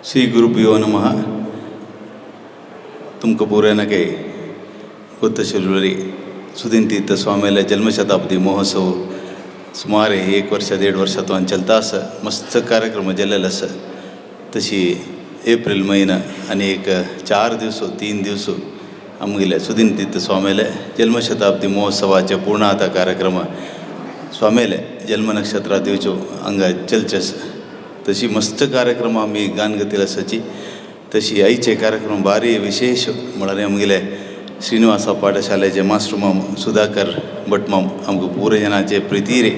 ಶ್ರೀ ಗುರುಭ್ಯೋ ನಮಃ. तुमको पूर्ण के ಗೊತ್ತಶಿಲ್ವರಿ सुदीन स्वामीला जन्मशताब्दी महोत्सव सुमारे 1 वर्ष 1.5 वर्ष तो चलता अस मस्त कार्यक्रम जल्लेला अस. तशी एप्रिल महिना आणि एक 4 दिवस 3 दिवस आमगेले सुदीन स्वामीले जन्मशताब्दी महोत्सवाचे पूर्णाता कार्यक्रम स्वामीले जन्म नक्षत्र दिवचो अंग चलचस. तशी मस्त कार्यक्रम आम्ही गानगतीला सची. तशी आईचे कार्यक्रम भारी विशेष म्हळ्यार आमगेले श्रीनिवास पाठशालेचे मास्टर माम सुधाकर भट माम आमकां पूरे जनाचे प्रिती रे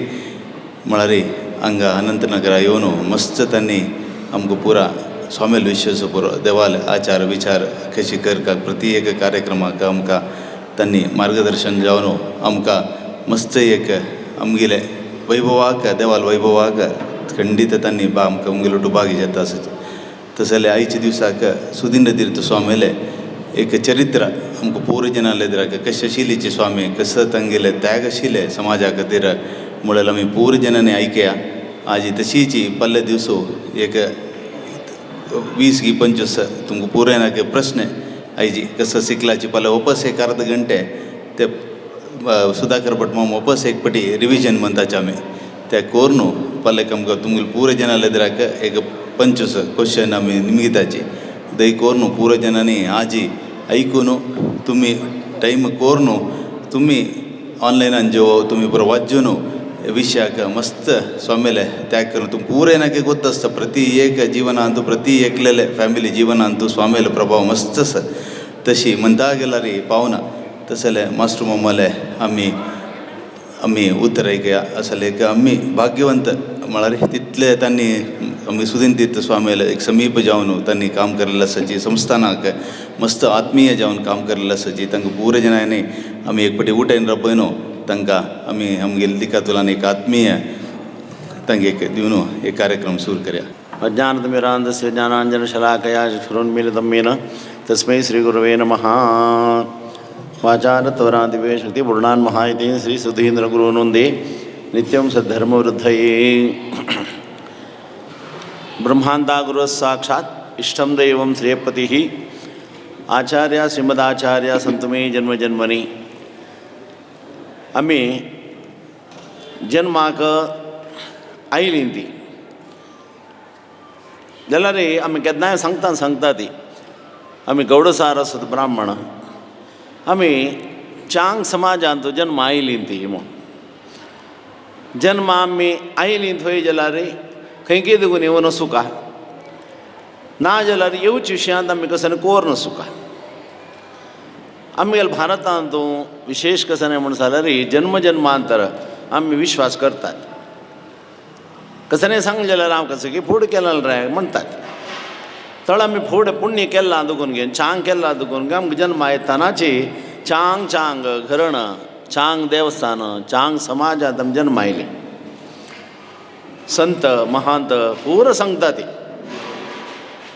म्हळ्यार हांगा अनंतनगर येवन मस्त त्यांनी आमकां पुरा स्वामील विश्वास पुरो देवाल आचार विचार कशी करता प्रति एक कार्यक्रमाक आमकां त्यांनी मार्गदर्शन जावन आमकां मस्त एक आमगेले वैभवाक देवाल वैभवाक खंडित त्यांनी आमकां आमगेलो डुबागी जाता आसत. तसले आयच्या दिवसाक सुदीन तीर्थ स्वामीले एक चरित्र आमकां पूर्ण जनाले एदराक कशें आशिल्लीचे स्वामी कसं तांगेले त्याग आशिल्ले समाजा खातीर म्हळ्यार आमी पूर्ण जनांनी आयकया. आजी तशीची पल्ले दिवसो एक 20 की 25 तुमकां पूर्ण के प्रश्न आयजी कसं शिकलाची पल्ले वापस एक अर्ध घंटे ते सुधाकर भट माम वापस एक पटी रिविजन म्हणटाचे आमी ते कोर न्हू पल्ले आमकां तुमगे पूर्ण जनाले एदराक एक 25 क्वेश्चन आमी निमगिताची दय कोर न्हू पूर्ण जनांनी आजी ऐकून तुम्ही टाईम कोर न्हू तुम्ही ऑनलायनान जेव तुम्ही बरो वाच्यो न्हू विशयाक मस्त स्वामीले त्याग करून तुम पूरेनाके गोत्त आसता प्रति एक जिवनांतू प्रति एकलेले फॅमिली जिवनांतू स्वामीले प्रभाव मस्त आसा. तशी म्हणता गेल्यार पावना तसले मास्टर मामाले आम्ही उत्तर ऐकया असले की आम्ही भाग्यवंत म्हळ्यार तितले त्यांनी आमी सुदीन तीर्थ स्वामीला एक समीप जावन त्यांनी काम केलेलं आसाची संस्थानाक मस्त आत्मीय जावन काम केलेलं आसाची तांकां पूर्ण जनांनी आमी एक पटी उठयन रपयनो तांकां आमी आमगेले दिकातुलान एक आत्मीय तांकां एक दिवन एक कार्यक्रम सुरू करया. अज्ञानतिमिरान्धस्य ज्ञानाञ्जनशलाकया चक्षुरुन्मीलितं येन तस्मै श्रीगुरवे नमः. वाचारत्वरादिवे श्रुतिपूर्णान् महायतीन् श्रीसुधीन्द्रगुरून् वन्दे नित्यं सद्धर्मवृद्धये. ब्रह्मांता गुरुः साक्षात् इष्टं दैवं श्रेयपतिः आचार्य श्रीमदाचार्य संतमे जन्मजन्मनि. आमी जन्माक आयलीं ती जाल्यार आमी केन्नाय सांगता ती आमी गौडसार आसत ब्राह्मण आमी चांग समाजांत जन्म आयलीं ती म्हूण जन्म आमी आयलीं थंय जाल्यार खंय कितें करून येवन वचूं का ना जाल्यार येवच्या विशयांत आमी कसं कोर नसू का. आमगेल्या भारतांत विशेष कसं म्हण जाल्यार जन्मजन्मांतर आमी विश्वास करतात. कसं सांग जाल्यार हांव कसं की फूड केलां रे म्हणटात थळ आमी फूड पुण्य केलां दुखून घेवन चांग केलां दुखून घेवन आमकां जन्म येतानाची चांग घरण चांग देवस्थान चांग समाजांत आमी जन्म आयले. ಸಂತ ಮಹಾಂತ ಪೂರ ಸಂಗತಿ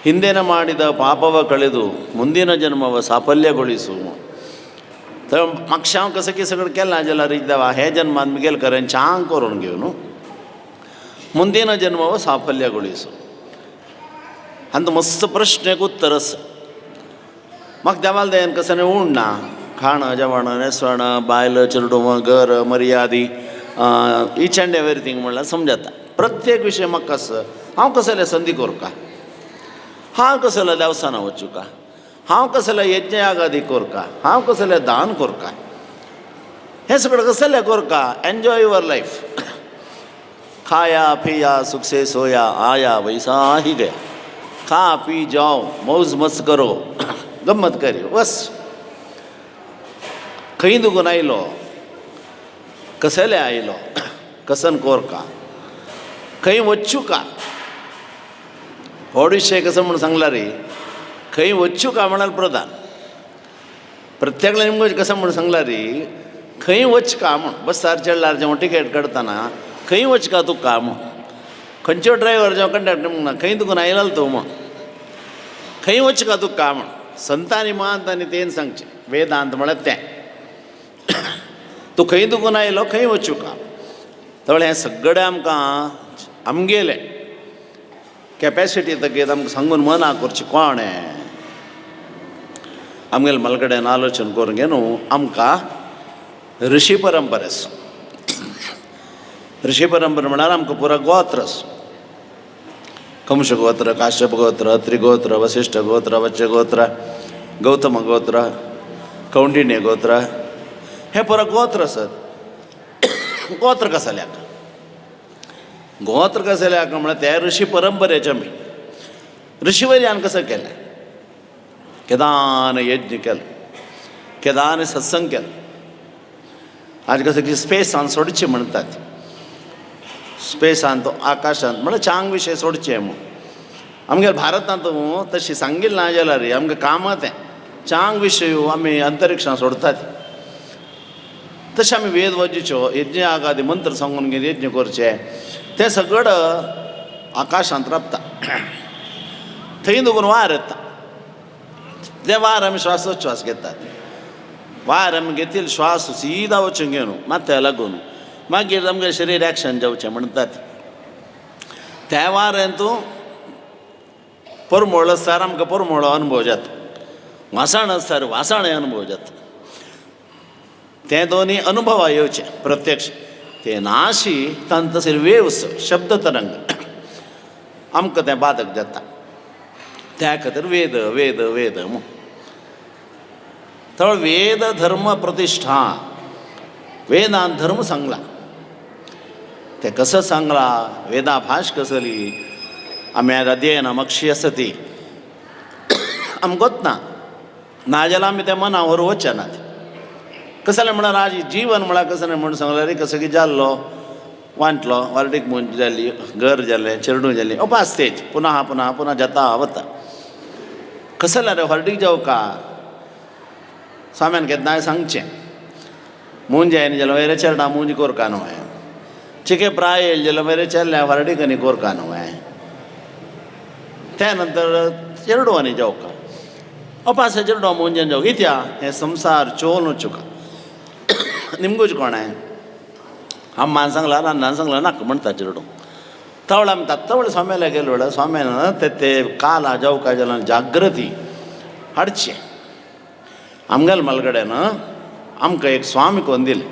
ಹಿಂದಿನ ಮಾಡಿದ ಪಾಪವ ಕಳೆದು ಮುಂದಿನ ಜನ್ಮವ ಸಾಫಲ್ಯಗೊಳಿಸು. तर म्हाका हांव कसं की सगळें केलां जाल्यार देवा हे जन्मांत मुगेल करेन चांग करून घेवन ಮುಂದಿನ ಜನ್ಮವ ಸಾಫಲ್ಯಗೊಳಿಸು ಅಂತ मस्त प्रश्नेक उत्तर आसा. म्हाका देवाल दयेन कसं उरना खाणं जेवण न्हेसवण बायल चेडूं घर मर्यादी ईच अँड एवरीथींग म्हणल्यार समजता. प्रत्येक विशय म्हाका कसं हांव कसले संधी करूं का हांव कसले देवस्थानां वचूं का हांव कसले यज्ञ यागादी करूं का हांव कसले दान करूं का हें सगळें कसलें करूं का. Enjoy your life. खाया पिया सुख से सोया आया वैसा ही गया. खा पी जाओ मौज मस्त करो गम्मत करो बस. खंय दुखून आयलो कसले आयलो कसन कोर का खंय वचूं का हो विशय कसं म्हणून सांगला रे खंय वचूं का म्हणाल प्रधान प्रत्येकाला नेमकं कसं म्हणून सांगला रे खंय वच का म्हण बसार चडल्यार जेव्हा टिकेट काडटना खंय वच का तूं का म्हण खंयचो ड्रायव्हर जेव्हा कंडक्टर म्हणना खंय तुका आयला तूं म्हण खंय वच का तूं का म्हण. संतांनी महांतांनी तेन सांगचें वेदांत म्हळ्यार तें तूं खंय दुखून आयलो खंय वचूं का. तर हें सगळें आमकां आमगेलें कॅपॅसिटी तेगे आमकां सांगून मना करची कोणें आमगेले मलगड्यान आलोचन करून घे न्हू आमकां ऋषी परंपरेस ऋषी परंपरा म्हळ्यार आमकां पुरो गोत्रस कंश गोत्र काश्यप गोत्र अत्री गोत्र वसिष्ठ गोत्र वच्च गोत्र गौतम गोत्र कौंडिण्य गोत्र हे पुरो गोत्र आसत गोत्र कसल्याक म्हळ्यार ते ऋषी परंपरेचे आमी ऋषीवर्यान कसं केलें केदान यज्ञ केलो केदान सत्संग केलो आज कसं की स्पेसान सोडचें म्हणटात स्पेसान तो आकाशांत म्हळ्यार चांग विशय सोडचें म्हूण आमगे भारतांत तशी सांगिल्लें ना जाल्यार रे आमकां कामां तें चांग विशय आमी अंतरिक्षांत सोडटात तशें आमी वेद वजेच्यो यज्ञ आगादी मंत्र सांगून घेवन यज्ञ करचे तें सगळं आकाशांत राबता थंय दुखून वार येता ते वार आमी श्वासोच्छ्वास घेतात वार आमी घेतील श्वास सीदा वचूंक घेवन मात त्या लागून मागीर आमगे शरीर एक्शन जावचें म्हणटात त्या वाऱ्यान तूं परमळ आसल्यार आमकां परमळो अनुभव जाता वासाण आसल्यार वासाणे अनुभव जाता ते दोनी अनुभवा येवचे प्रत्यक्ष ते नाशी तंतशीर वेव्स शब्द तरंग आमकां तें बाधक जाता त्या खातीर वेद वेद वेद तर वेद धर्म प्रतिष्ठा वेदान धर्म सांगला ते कसं सांगला वेदा भाश कसली आमी अध्ययन मक्षी आसा ती आमकां गोत ना जाल्यार आमी ते मना व्हरवचे नात कसलें म्हळ्यार आज जीवन म्हळ्यार कसलें म्हण सांगल्यार रे कसो की जाल्लो वांटलो वारडीक मनशां जाली घर जालें चेडूं जालीं उपास तेच पुनः पुनः पुनः जाता वता कसलें रे हरडीक जावका स्वाम्यान केन्नाय सांगचें मूंज जायना जाल्यार वेरे चेडा मूंज कोरका न्हय चिके प्राय येयले जाल्यार वेरे चेडल्या हरडीक आनी कोरका न्हय त्या नंतर चेडू आनी जावका उपास चेडो मूंजन जावं इत्या हें संवसार चोवन वचुका निमगूज कोणाय अम्मान सांगला अण्णान सांगला नाका म्हणटा चेडू तवळ आमी तवळ स्वाम्याला गेलो वेळार स्वाम्यान ते काला जावका जाल्यार जागृती हाडचें आमगेले मलगड्यान आमकां एक स्वामी कोन्न दिलें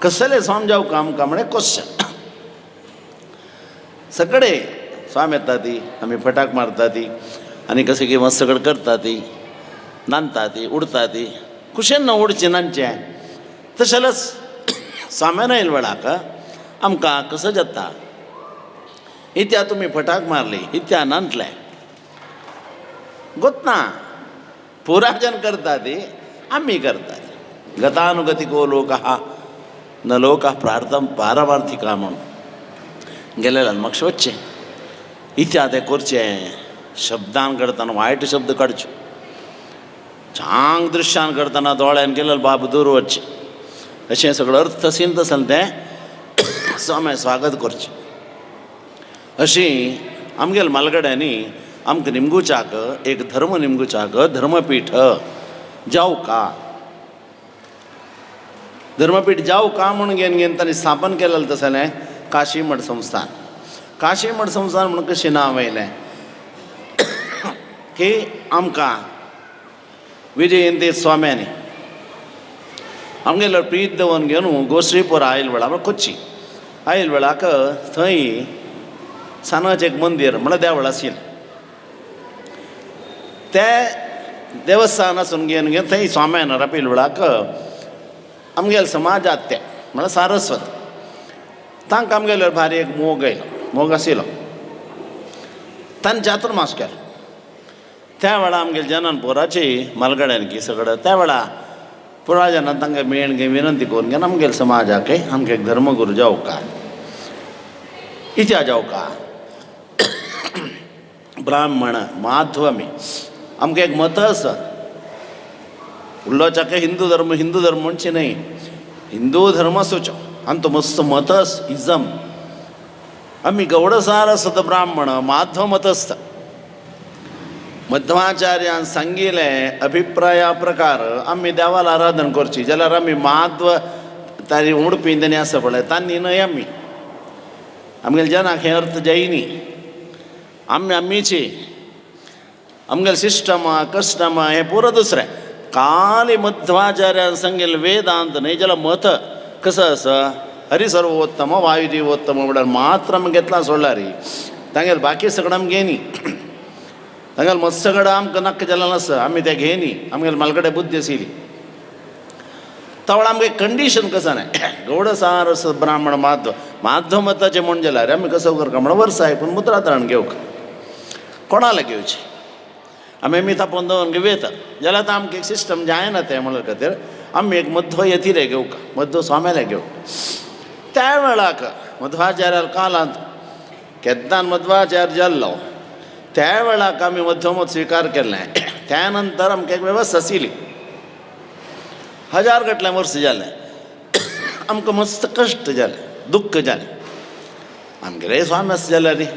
कसलें स्वामी जावका आमकां म्हळ्यार क्वेश्चन सगळे स्वामी येता ती आमी फटाक मारता ती आनी कशें की मस्त सगळें करता ती नांदता ती उडता ती कुशेन न उडचें नांदचें तशें जाल्यार स्वाम्यान येयले वेळाक आमकां कसो जाता इत्या तुमी फटाक मारली इत्या नांदले गोत ना पुराजन करता ती आमी करतात गतानुगतिको लोकः न लोकः प्रार्थम पारमार्थिका म्हणून गेलेल्यान म्हाका वच्चें इत्या तें करचें शब्दान करतना वायट शब्द काडचे चांग दृश्यान करतना दोळ्यान गेलें बाब दूर वचचें अशें सगळें अर्थ सिंत आसलें तें स्वाम्या स्वागत करचें अशीं आमगेल्या मालगड्यांनी आमकां निमगुचाक एक धर्म निमगुचाक धर्मपीठ जावका धर्मपीठ जावका म्हणून घेवन तांणी स्थापन केलेलें तसलें काशी मठ संस्थान काशी मठ संस्थान म्हणून कशें नांव येयलें की आमकां विजयंती स्वाम्यांनी आमगेलो प्रीत देवन घेवन गोश्रीपुरा आयल वेळार कोच्ची आयल वेळाक थंय सानाचें एक मंदीर म्हळ्यार देवळ आशिल्लें तें देवस्थान आसून घेवन थंय स्वाम्यान रावपी वेळाक आमगेले समाजात ते म्हळ्यार सारस्वत तांकां आमगेलो भारी एक मोग येयलो मोग आशिल्लो तांणी चातुर्मास केलो त्या वेळार आमगेले जननपुराची मालगड्यांकी सगळें त्या वेळार पुराजनान तांकां मेळून घेवन विनंती करून घेवन आमगेले समाजाक आमकां एक धर्मगुरू जावका इत्या जावका ब्राह्मण माध्वमी आमकां एक मत आसा उल्लोचाक हिंदू धर्म म्हणचे न्हय हिंदू धर्म आसूचो आनी तो मस्त मत इजम आमी गौडसार आसत ब्राह्मण माध्व मत आसता मध्वाचार्यान सांगिल्लें अभिप्राया प्रकार आमी देवाला आराधन करची जाल्यार आमी माध्व तारी उडपी तेणी आसा पळय तांणी न्हय आमी आमगेल्या जनाक हे अर्थ जायनी आम्मीची आमगेल सिस्टम कस्टम हे पुरं दुसरें खाली मध्वाचार्यान सांगेल वेदांत न्ही जाल्यार मत कसं असं हरिसर्वोत्तम वायुदेवोत्तम म्हणल्यार मात्र आमी घेतला सोडला री तांगेल बाकी सगळं आमी घेनी तांगेल मत सगळं आमकां नक्क जालें नासा आमी तें घेनी आमगेल मालगडे बुद्धी आशिल्ली तवळ आमगे कंडिशन कसं नाही गौडसार असं ब्राह्मण माध्व मताचे म्हण जाल्यार आमी कसं करता म्हणून वर्स आयकून मुद्रातरण घेवक कोणाला घेवची आमी आमी तापोवन दवरून घेवता जाल्यार आतां आमकां एक सिस्टम जायना तें म्हणल्या खातीर आमी एक मध्व येतिरे घेवका मध्व स्वाम्याले घेवक त्या वेळाक मध्वाचार्याल कालांत केद्दान मध्वाचार्य जाल्लो त्या वेळाक आमी मध्वमत स्विकार केल्लें त्या नंतर आमकां एक वेवस्था आशिल्ली 1000 गटल्या वर्स जालें आमकां मस्त कश्ट जालें दुख्ख जालें आमगेले स्वामी आसा जाल्यार न्ही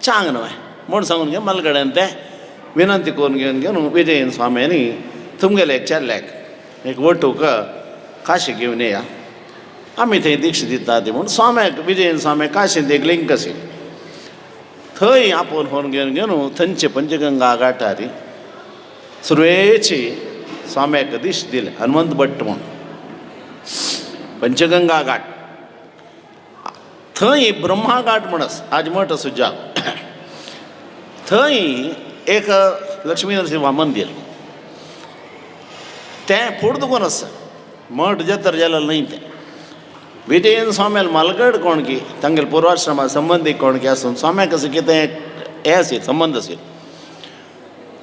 चांग न्हय म्हूण सांगून घे मलगड्यान तें विनंती करून घेवन विजयन स्वाम्यांनी तुमगेले एक चेल्ल्याक एक वटूक काशी घेवन येया आमी थंय दिक्षा दिता ती म्हूण स्वाम्याक विजयन स्वाम्याक काशींत एक लिंक आशिल्ली थंय आपोवन व्हरून घेवन थंयचे पंचगंगा घाटार सुरवेची स्वाम्याक दिश्ट दिले हनुमंत भट्ट म्हूण पंचगंगा घाट थंय ब्रह्मा घाट म्हण आसा आज मठ सुजाव थंय एक लक्ष्मी नरसिंहा मंदिर तें फुडें दुखून आसा मठ जतर जालें न्हय तें विजयन स्वाम्याल मालगड कोण की तांगेल पुर्वाश्रमा संबंदी कोण की आसून स्वाम्याक असं कितें हें आशिल्लें संबंद आशिल्लो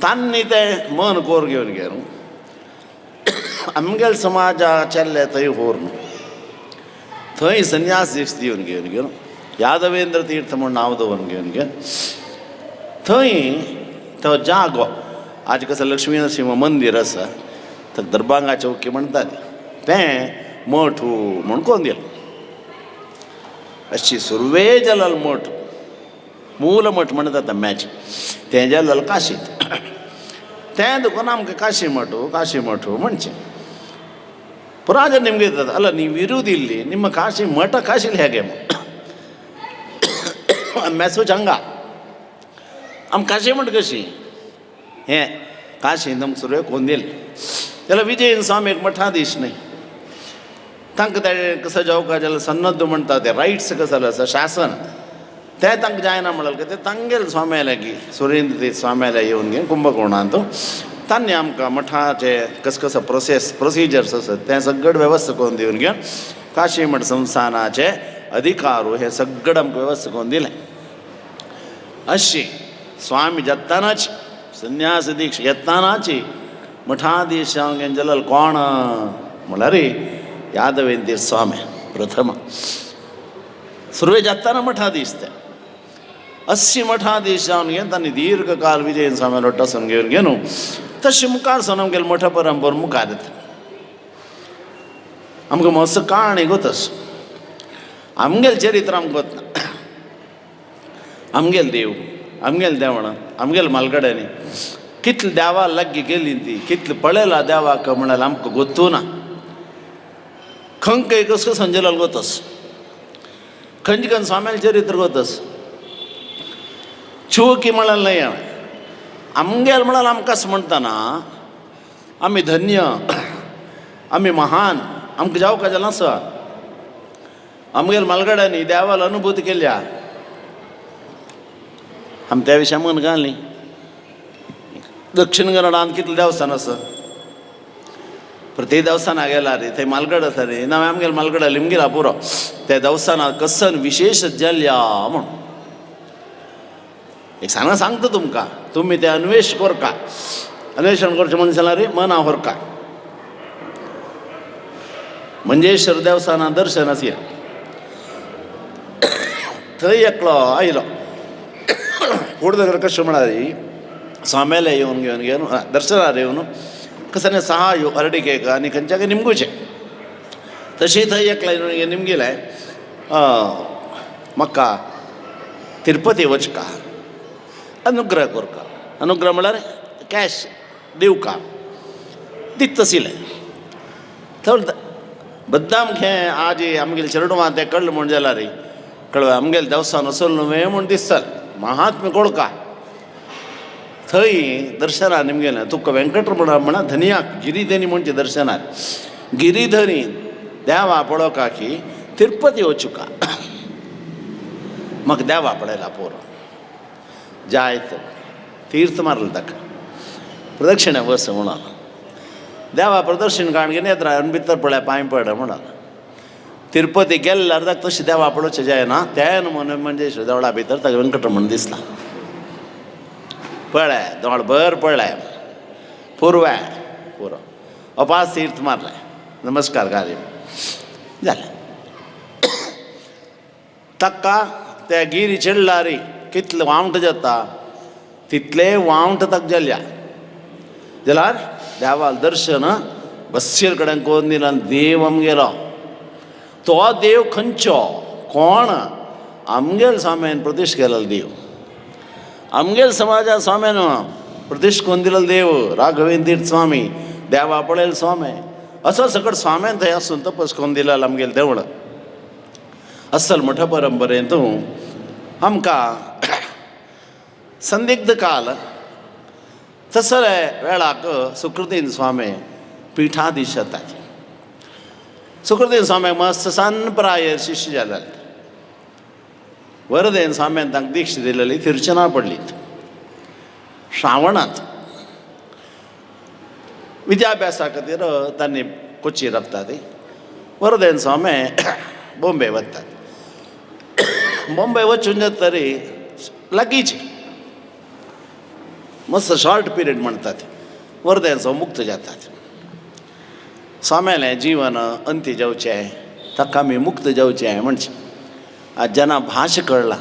तांणी तें मन कोर घेवन आमगेल समाजा चेल्ले थंय व्हरून थंय संन्यास दिश्ट घेवन यादवेंद्र तीर्थ म्हूण नांव दवरून घेवन थंय तो जागो आज कसं लक्ष्मी नरसिंह मंदिर आसा तर दरबांगा चौकी म्हणटात तें मठ म्हूण कोण दिलो अशी सुरवे जाल्यार मठ मूल मठ म्हणटात मॅच तें जाल्यार काशींत तें देखून आमकां काशी मठ म्हणचें पुराय निಮ್ಗೆ ಇರ್ತದೆ ಅಲ್ಲ ನೀವು ಇರುವುದು ಇಲ್ಲಿ ನಿಮ್ಮ ಕಾಶಿ ಮಠ ಕಾಶಿಲಿ ಹೇಗೆ ಮೆಸೇಜ್ ಹಂಗ आम काशी म्हण कशी हें काशी आमकां सुरवे कोण दिली जाल्यार विजयन स्वामी एक मठाधीश न्ही तांकां तें कसं जावका जाल्यार सन्नद्द म्हणटा ते रायट्स कसो आसा शासन तें तांकां जायना म्हणलें तें तांगेल स्वाम्याले की सुरेंद्र तीर्थ स्वाम्याले येवन घेवन कुंभकोणांत तांणी आमकां मठाचे कसो प्रोसिजर्स आसात तें सगळें वेवस्था करून दिवन घेवन काशी मठ संस्थानाचे अधिकारू हे सगळें आमकां वेवस्था करून दिलें अशी स्वामी जत्तानाची संन्यास दीक्षा येतानाची मठाधीश जावन जाल्यार कोण म्हळ्यार यादवेंद्र स्वामी प्रथम सुरवे जाताना मठाधीश ते अशी मठाधीश जावन घेवन तांणी दीर्घ काल विजयन स्वामी लोटासून घेवन तशें मुखार सावन आमगेले मठ परंपर मुखार येता आमकां मस्त काणी गोतस आमगेलें चरित्र आमकां गोतना आमगेले देव आमगेले देवणां आमगेले मालगड्यांनी कितले देवा लागी गेली ती कितले पळयला देवाक म्हळ्यार आमकां गोतू ना खंय कसो संजलाल गोतस खंयचे खंय स्वाम्यालें चरित्र गोतस चुकी म्हळ्यार न्हय आमगेल म्हळ्यार आमकां अशें म्हणटाना आमी धन्य आमी महान आमकां जावका जाल्यार आसा आमगेले मालगड्यांनी देवाल अनुभूती केल्या आमी त्या विशयां मन घाली दक्षिण कन्नडांत कितले देवस्थान आसा प्रत्येक देवस्थानाक गेला रे थंय मालगड आसा रे ना आमगेले मालगड लिमगेला पुरो त्या देवस्थानाक कसन विशेश जाल्ल्या म्हूण एक सांगता तुमकां तुमी तें अन्वेषण करचें म्हणून जाल्यार मना व्हरका मंजेश्वर देवस्थानात दर्शन आशिल्लें थंय एकलो आयलो फुडें कशें म्हळ्यार स्वाम्याले येवन घेवन दर्शनार येवन कसं सहा अर्डिकेक आनी खंयच्याक निमगुचे तशी थंय एकला निमगेले म्हाका तिरुपती वचका अनुग्रह करका अनुग्रह म्हळ्यार कॅश दिवका दित तशिलें थंय बद्दाम खेळ आज आमगेले चेडवां तें कळ्ळें म्हण जाल्यार कळ्ळें आमगेलें देवस्थान असो न्हय म्हूण दिसतालें महात्म्य कोळका थंय दर्शना निमगेलें तुका वेंकटरमण म्हणा धनियाक गिरीधनी म्हणचे दर्शनात गिरीधनी देवा पळोवका की तिरुपती वचुका म्हाका देवा पळयला पोरो जायत तीर्थ मारलं ताका प्रदक्षिणे बस म्हणून देवा प्रदर्शन काण घेवन येत रावन भितर पळय पांय पड म्हणून तिरुपती गेल्ले अर्दाक तशें देवा पळोवचें जायना तेन म्हणजे देवळा भितर ताका वेंकटरमण दिसला पळय दोळभर पळय पुरवाय पुरो अपास तीर्थ मारले नमस्कार घाले जालें ताका त्या गिरी चडला रे कितले वावंट जाता तितले वावंट ताका जाल्या जाल्यार देवा दर्शन बस्सेर कडेन करून दिला आनी देव आमगेलो तो देव खंयचो कोण आमगेल स्वाम्यान प्रतिश्ठ केलेलो देव आमगेल समाजा स्वाम्यान प्रतिश्ठ करून दिलेलो देव राघवेंद्र तीर्थ स्वामी देवा पळयलो स्वामी असो सकट स्वाम्यान थंय आसून तपस करून दिलेलो आमगेलें देवळ असल मोठ्या परंपरेंतून आमकां संदिग्ध काल तसले वेळाक सुकृतीन स्वामी पिठाधीश जाता सुकृतीन स्वाम्याक मस्त सानप्राय शिश्य जाले वरदेन स्वाम्यान तांकां दीक्षा दिलेली तिर्चना पडली श्रावणांत विद्याभ्यासा खातीर तांणी कोची रखता ती वरदेन स्वामी बॉम्बे वतात बॉम्बे वचून तरी लागींची मस्त शॉर्ट पिरियड म्हणटात वरदेन मुक्त जातात स्वाम्यालें जीवन अंती जावचें ताका आमी मुक्त जावचें म्हणचें आज जना भाशा कळला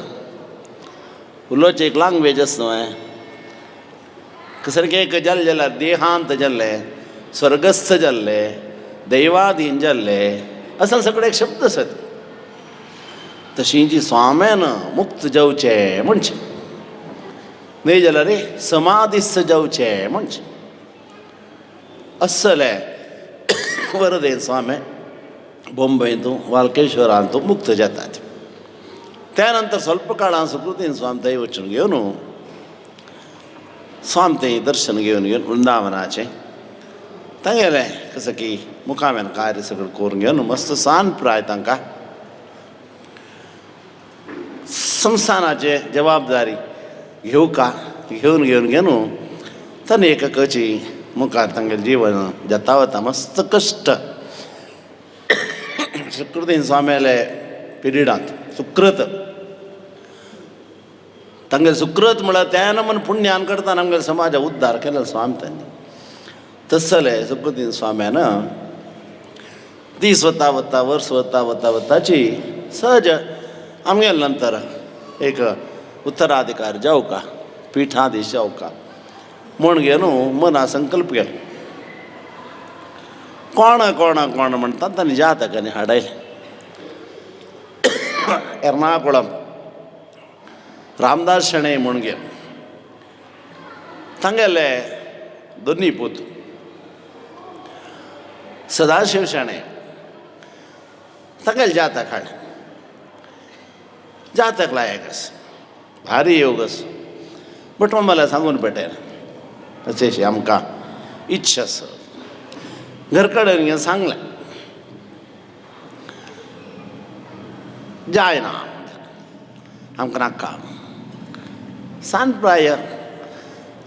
उलोवचें एक लँग्वेज आसा न्हय सारकें एक जालें जाल्यार देहांत जाल्ले स्वर्गस्थ जाल्ले दैवाधीन जाल्ले असा सगळे एक शब्द आसात तशीं जी स्वाम्यान मुक्त जावचें म्हणचें न्हय जाल्यार रे समाधिस्थ जावचें म्हणचें असले वरदेन स्वामी बॉम्बेंतूं वाल्केश्वरांतूं मुक्त जातात त्या नंतर ಸ್ವಲ್ಪ काळान सुकृतीन स्वामी थंय वचून घेवन स्वामी थंय दर्शन घेवन वृंदावनाचें थंय गेले कसं की मुखाव्यान कार्य सगळें करून घेवन मस्त सानप्राय तांकां संस्थानाचे जबाबदारी घेवन ताणें एकाची मुखार तांगेलें जीवन जाता वता मस्त कश्ट सुकृतीन स्वाम्याले पिरियडांत सुकृत तांगेलें सुकृत म्हळ्यार तेन्ना म्हण पुण्यान करताना आमगेल्या समाजा उद्धार केलो स्वामी तांणी तसले सुकृतीन स्वाम्यान दीस वता वता वर्स वता वता वताची सहज आमगेले नंतर एक उत्तराधिकारी जावका पिठाधीश जावका म्हूण घेवन मना संकल्प केलो कोण म्हणटा तांणी जातकांनी हाडयलें एर्नाकुळम रामदास शेणे म्हूण घे तांगेले दोनी पूत सदाशिव शेणे तांगेले जातक हाड जातक लायक आस भारी योग आस बट मला सांगून पेटयना अशें आमकां इच्छा आसा घर कडेन घेवन सांगलें जायना आमकां नाका सांजप्राय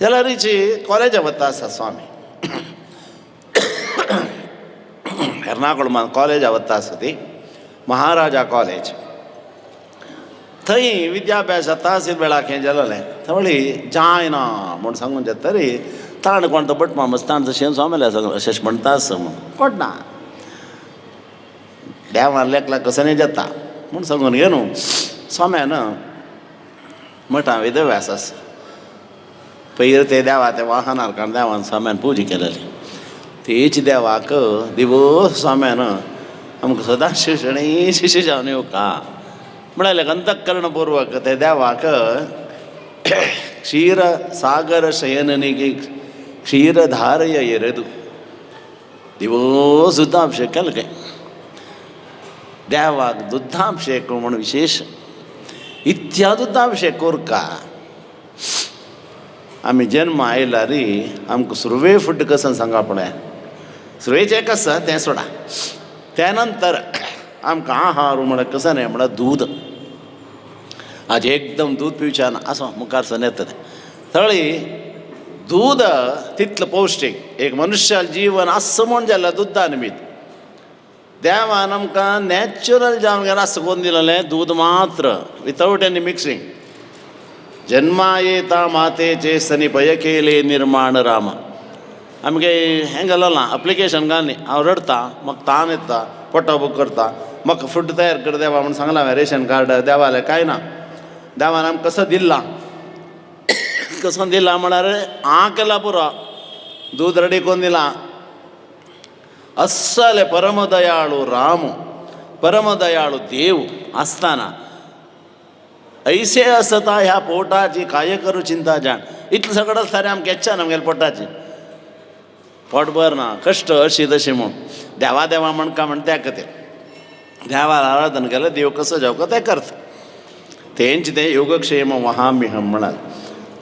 जाल्यार हिची कॉलेजा वता आसा स्वामी एर्नाकुळमान कॉलेजा वता आसा ती महाराजा कॉलेज थंय विद्याभ्यास जाता आसले वेळाक हें जालेलें थंय म्हणली जायना म्हूण सांगून तरी ताण कोण तो बट मामस ताण तशें स्वामीले अशें म्हणटा आसा म्हूण कोणना देवान लेकला कसं जाता म्हूण सांगून घे न्हू स्वाम्यान मठा वेदव्यास आसा पयर ते देवा ते वाहनार कारण देवान स्वाम्यान पुजा केलेली तेच देवाक दिवस स्वाम्यान आमकां सदांशीव शेणे शिश्य जावन येवका म्हणाले अंतःकरणपूर्वक ते देवाक क्षीर सागर शयननिगे क्षीरधारय एरेदु दिवस दुधाभिषेक केले देवाक दुधाभिषेक म्हणून विशेष इत्यादूचा विषय कोरका आम्ही जन्म आयला री आमकां सुरवे फुड्ड कसं सांगा पळय सुरवेचें कसं तें सोडा त्यानंतर आमकां आहार म्हळ्यार कसं न्ही म्हळ्यार दूद आज एकदम दूद पिवच्यान आसो मुखार सन येता तें तळी दूद तितलं पौश्टीक एक मनुष्याल जीवन असं म्हण जाल्यार दुदा निमित देवान आमकां नॅचरल जावन गेला असं कोण दिलेलें दूद मात्र विथावट एनी मिक्सिंग जन्मा येता मातेचे स्तनी पय केले निर्माण राम आमगे हें घालना अप्लिकेशन घालनी हांव रडता म्हाका ताण येता पोटा बूक करता म्हाका फूड तयार कर देवा म्हूण सांगलां हांवें रेशन कार्ड देवालें कांय ना देवान आमकां कसो दिला कसो दिला म्हळ्यार आ केला पुरो दूद रेडी करून दिला अस्सले परमदयाळू राम परमदयाळू देव आसतना ऐसे असता ह्या पोटाची काय करू चिंता जाण इतलें सगळें आसता रे आमकां येच्चा ना आमगेलें पोटाची पोट भर ना कश्ट अशी तशी म्हूण देवा देवा म्हणका म्हण त्या खातीर देवाला आराधन केलें देव कसो जावं तें करता तेंच तें योगक्षेम वहाम्यहम म्हणाल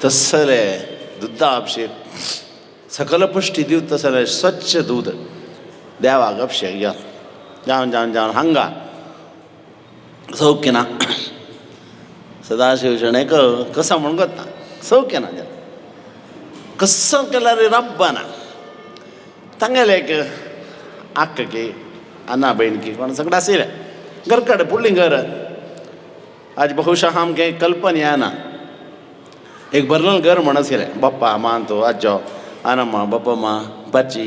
तसले दुधा अभिषेक सकल पुष्टी दिव तसले स्वच्छ दूध देवाक अभिषेक घ्या जावन जावन जावन हांगा सौख्य ना सदाशिव शणैक कसा म्हूण करता सौख्य ना कसं केल्यार रे रब्बा ना तांगेले एक आक्की अन्ना बहीणकी कोण सगळें आशिल्लें घर कडेन पुडलीं घर आज बहुशा आमकां कल्पना येना एक बरलें घर म्हण आशिल्लें बाप्पा मांतो आजो आनम्मा बाप्पम्मा बाची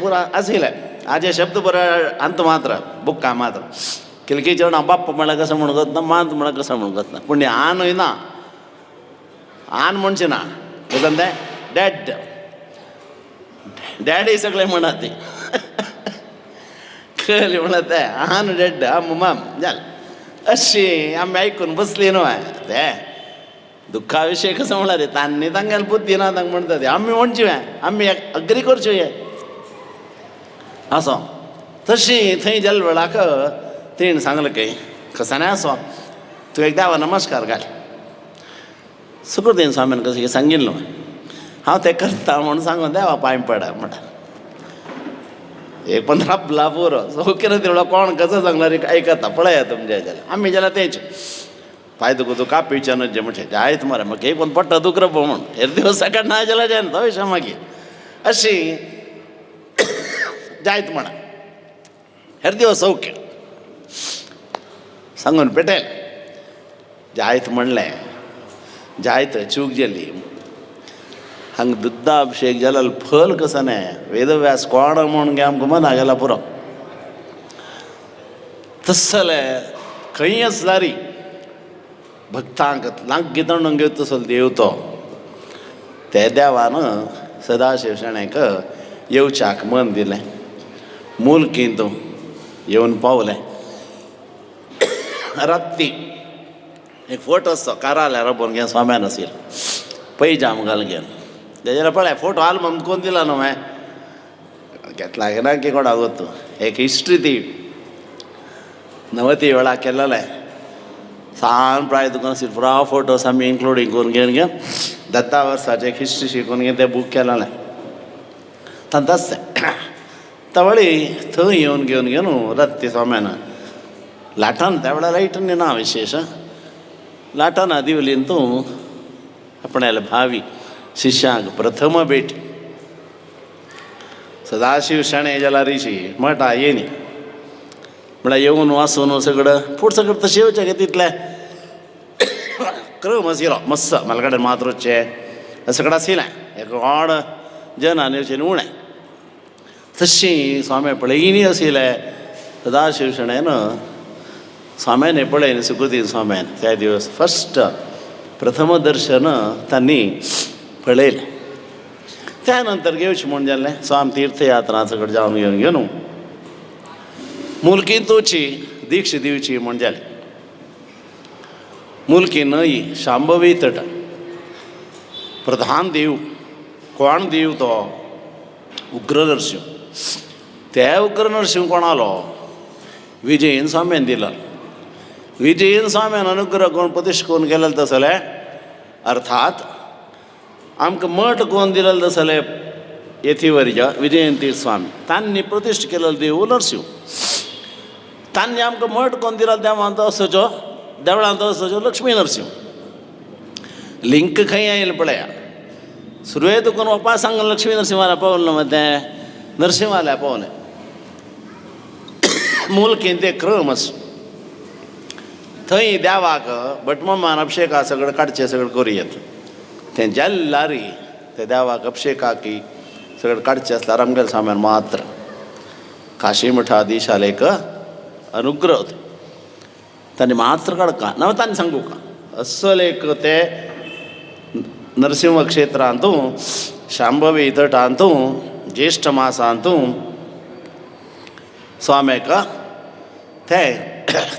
पुरा आशिल्लें आजे शब्द बरो अंत मात्र बुक्का मात्र किलकी जेवण बाप्प म्हळ्यार कसं म्हणून करता मांत म्हळ्यार कसं म्हणून करता पूण आनूय ना आन म्हणचें ना कसं तें डॅड डॅडी सगळें म्हणा ती कळ्ळें म्हणा तें आन डॅड मम जाल अशी आमी आयकून बसली न्हय तें दुख्खा विशय कसं म्हणल्यार रे तांणी तांगेले बुद्धी ना तांकां म्हणटा ते आमी म्हणची आमी अग्री करच्यो हे आसो तशी थंय गेले वेळाक तेणें सांगलें की कसाने आसो तूं एक देवा नमस्कार घाल सुकृतीन स्वामीन कशें सांगिल्लो हांव तें करता म्हणून सांगून देवा पांय पडा म्हणटा एक 15 आपला पुरो सौख्य ना तेवढा कोण कसं सांगणार ऐकता पळया तुमच्या हेच्याला आमी जाल्यार तेंच पांय दुखो कापीच्या न्हय जे म्हणचे जायत मरे म्हाका एक पण पडटा दुखरो पळय म्हूण हेर दिवस सकाळ ना जाल्यार जायना तो विशय मागीर अशी जायत म्हणा हेर दिवस सौख्य सांगून पेटयल जायत म्हणलें जायत चूक जाली हांगा दुधा अभिषेक जाल्यार फल कसं न्हय वेदव्यास कोण म्हूण गे आमकां मना गेला पुरो तसलें खंय आसला री भक्तांक लागीं तोंडून घेवं तसो देव तो त्या देवान सदाशिव शणैक येवच्याक मन दिलें मुलकींत येवन पावलें राती एक फोटो आसतो काराल्या रबोन घेवन स्वाम्यान आशिल्लो पैजाम घाल घेवन तेजेर पळय फोटो आल्बम कोण दिला न्हू हांवें घेतला ना की कोणा गोतू एक हिस्ट्री ती 90 वेळा केल्लेलें सान प्राय तुका आशिल्लो पुरा फोटोस आमी इन्क्लुडींग करून घेवन घेवन 10 वर्साचें एक हिस्ट्री शिकून घेवन तें बूक केलेलें तांताच तें तवळी थंय येवन घेवन घेवन राती स्वाम्यान लाटान त्या वेळार लायटनी ना विशेश लाटान दिवलीन तूं आपणाले भावी शिश्यांक प्रथम भेट सदाशिव शणै जाल्यार ऋषी मठा येनी म्हळ्यार येवन वाचून सगळं फूड सगळं तशें येवचें गे तितलें क्रम आशिल्लो मस्त म्हाजे कडेन मातृचे सगळें आशिल्लें एक व्हड जनान येवचें उणें तशी स्वामी पळयनी आशिल्लें सदाशिव शणैन स्वाम्यान पळयन सुकृतीन स्वाम्यान त्या दिवस फस्ट प्रथम दर्शन तांणी पळयलें त्या नंतर घेवचें म्हूण जाल्लें स्वामी तीर्थयात्रा सगळें जावन घेवन घेवन मुलकीन तुची दीक्ष दिवची म्हूण जालें मुलकी न्हय शांभवी तट प्रधान देव कोण देव तो उग्र नरसिंह त्या उग्र नरसिंह कोणालो विजयन स्वाम्यान दिलो विजयन स्वाम्यान अनुग्रह कोण प्रतिश्ठ कोण केलेलं तसले अर्थात आमकां मठ कोण दिलेलं तसले येथीवरच्या विजयन तीर्थ स्वामी तांणी प्रतिश्ठ केलेलं देव नरसिंह तांणी आमकां मठ कोण दिलेलं देवांत असोच्यो देवळांत असोच्यो लक्ष्मी नरसिंह लिंक खंय येईल पळया सुरवेत कोण वपा सांग लक्ष्मी नरसिंहाला पावलं मग ते नरसिंहाला पावले मूल केंद्र क्रम असो थंय देवाक भटममान अभिषेका सगळं काडचें सगळं करूयेत तें जाल्लारी ते देवाक अभिषेकाकी सगळं काडचें आसल्यार आमगेल्या स्वाम्यान मात्र काशी मठाधीशालेक अनुग्रह तांणी मात्र काडका ना तांणी सांगू का असल एक ते नरसिंह क्षेत्रांतू शांभवी तटांतू ज्येष्ठ मासांतू स्वाम्याक ते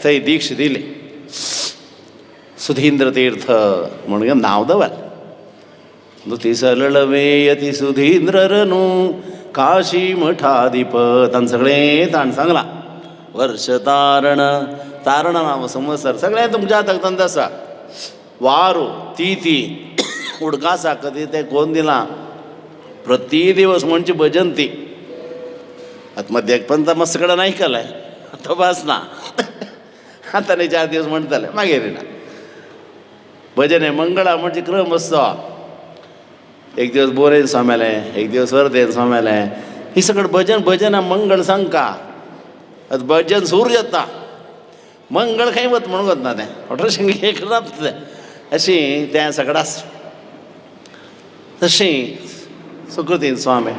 थंय दीक्ष दिली सुधींद्र तीर्थ म्हणून नांव दवरलें नुती सरळवे यती सुधींद्र रनू काशी मठाधिप तांणी सगळें ताण सांगलां वर्ष तारण तारण नांव संवत्सर सगळें तुमच्या हाताक तांत आसा वारू ती उडकासा कधी ते कोण दिलां प्रती दिवस म्हणची भजन ती आतां मध्याक पंत मस्त कडेन आयकलें तो भास ना आतां 4 दिवस म्हणटले मागीर ना भजन हें मंगळा म्हणजे क्रम आसता एक दिवस बोरेन सोमेलें एक दिवस वर्देन सोमेलें ही सगळें भजन मंगळ सांगता आतां भजन सूर जाता मंगळ खंय वत म्हणून वतना तें अठराशें एक तें अशीं तें सगळें आसा तशीं सुकृतीन स्वामी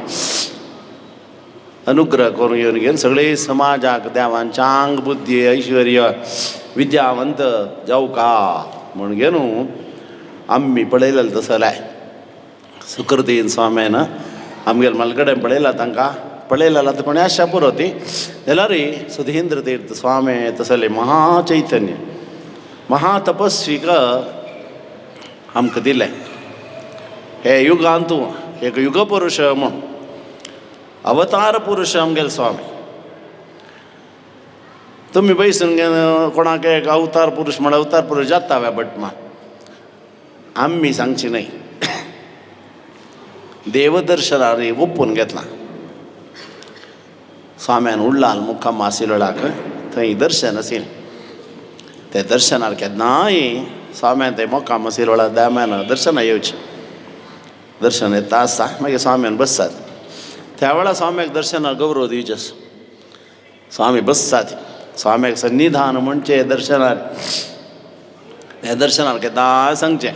अनुग्रह करून येवन घेवन सगळे समाजाक देवान चांग बुद्धी ऐश्वर्य विद्यावंत जावका म्हूण घेवन आमी पळयलेलें तसलें सुकृतीन स्वाम्यान आमगेल्या मलगडेन पळयलां तांकां पळयलें आतां कोणी आशा पुरो ती जाल्यार सुधींद्र तीर्थ स्वामी तसलें महाचैतन्य महातपस्वीक आमकां दिलें हे युगांतू एक युगपुरुश म्हूण अवतार पुरुश आमगेले स्वामी तुमी बैसून कोणाक एक अवतार पुरुश म्हण अवतार पुरुश जाता वे भटमा आमी सांगची न्हय देवदर्शनार ओपून घेतलां स्वाम्यान उडलाल मुक्काम आशिल्लोळाक थंय दर्शन आशिल्लें ते दर्शनार केन्नाय स्वाम्यान ते मुक्काम आशिल्लोळा देम्यान दर्शना येवचें दर्शन येता आसता मागीर स्वाम्यान बसतात त्या वेळा स्वाम्याक दर्शनार गौरव दिवचे आसा स्वामी बसतात स्वाम्याक सन्निधान म्हणचे दर्शनार हे दर्शनार केन्ना सांगचें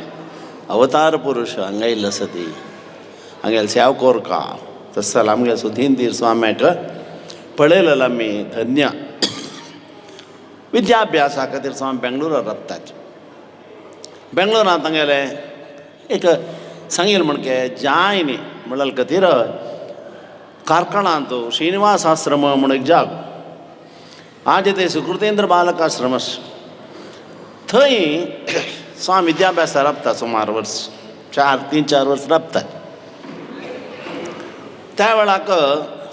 अवतार पुरुश हांगा येयल्लो आसा ती हांगेले सेव कोरका तस जाल्यार आमगे सुधींद्र स्वाम्याक पळयलेलो आमी धन्य विद्याभ्यासा खातीर स्वामी बेंगलोरार राबतात बेंगलोरांत तांगेले एक सांगील म्हणके जाय न्ही म्हणलें खातीर कारकणांत श्रीनिवास आश्रम म्हूण एक जाग आज ते सुकृतेंद्र बालक आश्रम थंय स्वामी विद्याभ्यासा राबता सुमार वर्स 3-4 वर्स राबतात त्या वेळाक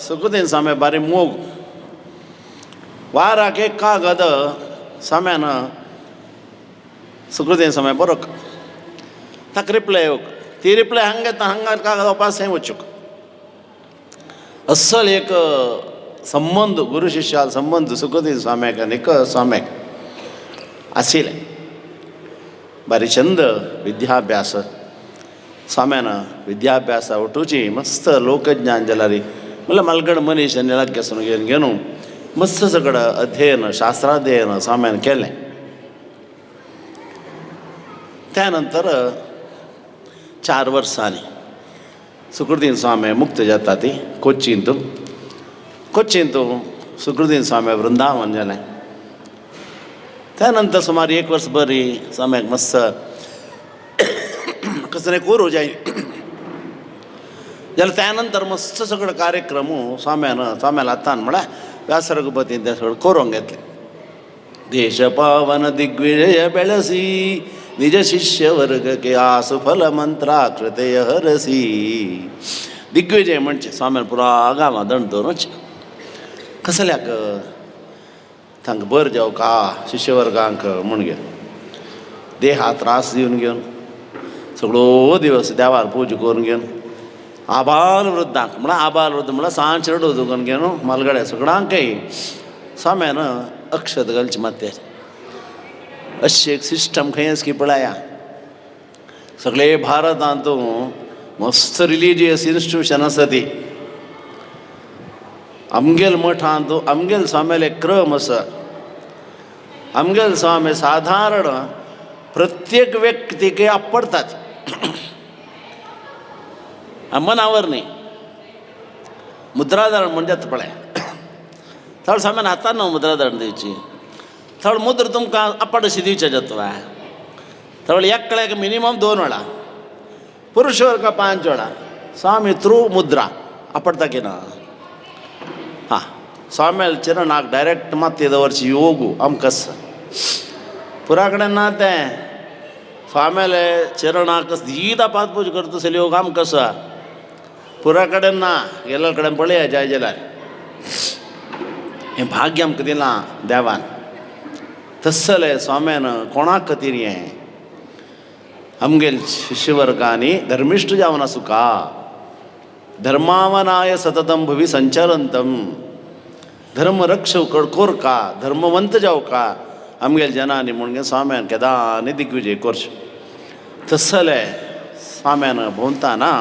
सुकृतेंद्र स्वामी बारी मोग वाराक एक कागद स्वाम्यान सुकृतेंद्र स्वामी बरोवक ताका रिप्लाय येवक ती रिप्लाय हांगा येता हांगा कागद वापस थंय वचूंक अस्सल एक संबंध गुरु शिष्याल संबंध सुकृतेंद्र स्वाम्याक आनी स्वाम्याक आशिल्लें बारी छंद विद्याभ्यास स्वाम्यान विद्याभ्यासा उठोवची मस्त लोकज्ञान जाल्यार म्हणल्यार मलगड मनीस आनी लागीं घेवन मस्त सगळें अध्ययन शास्त्राध्ययन स्वाम्यान केलें त्या नंतर 4 वर्सांनी सुकृतेंद्र स्वामी मुक्त जाता ती कोच्चींतू सुकृतेंद्र स्वामी वृंदावन जालें त्या नंतर सुमार 1 वर्स बरी स्वाम्याक मस्त कसले कोरू जाय जाल्यार त्या नंतर मस्त सगळे कार्यक्रम स्वाम्यान आतां म्हळ्यार व्यास रघुपतीन ते सगळें करूंक घेतले देश पावन दिग्विजय बेळसी निज शिष्य वर्ग के आसु फल मंत्रा कृतय हरसी दिग्विजय म्हणचे स्वाम्यान पुरा गांवां दंड दवरूच कसल्याक तांकां बरं जावका शिश्यवर्गांक म्हूण घेवन देहा त्रास दिवन घेवन सगळो दिवस देवार पूजा करून घेवन आबाल वृद्धांक म्हळ्यार आबाल वृद्ध म्हळ्यार सांजचे डोजून घेवन मलगड्या सगळ्यांकय स्वाम्यान अक्षत घालची माते अशें एक सिस्टम खंयच की पळया सगळे भारतांत मस्त रिलिजियस इन्स्टिट्यूशन आसा ती आमगेल मठांत आमगेल स्वाम्याले क्रम आसा आमगेल स्वामी साधारण प्रत्येक व्यक्तीक आपडतात मनावर न्ही मुद्राधारण म्हणजे पळय थोडं स्वाम्यान हातान न्हू मुद्राधारण दिवची थोडं मुद्र तुमकां आपड अशी दिवचे जाता थोडं एकल्याक मिनिमम 2 वेळा पुरुष वर्ग 5 वेळा स्वामी थ्रू मुद्रा आपडता की ना हां स्वाम्याल चिरणाक डायरेक्ट माती दवरची योगू आमकां पुरा कडेन ना तें स्वाम्याले चिरणाक सीदा पात पूज करता योग आमकां आसा पुरा कडेन ना गेल्या कडेन पळया जाय जाल्यार हें भाग्य आमकां दिलां देवान तसलें स्वाम्यान कोणाक खातीर हें आमगेल शिश्यवर्गांनी धर्मिश्ट जावन आसूं का धर्मावनाय सततम भुवी संचरंतम धर्मरक्ष कोरका धर्मवंत जावका आमगेल जनांनी म्हणून स्वाम्यान केदांनी दिग्विजय करचें तसलें स्वाम्यान भोंवताना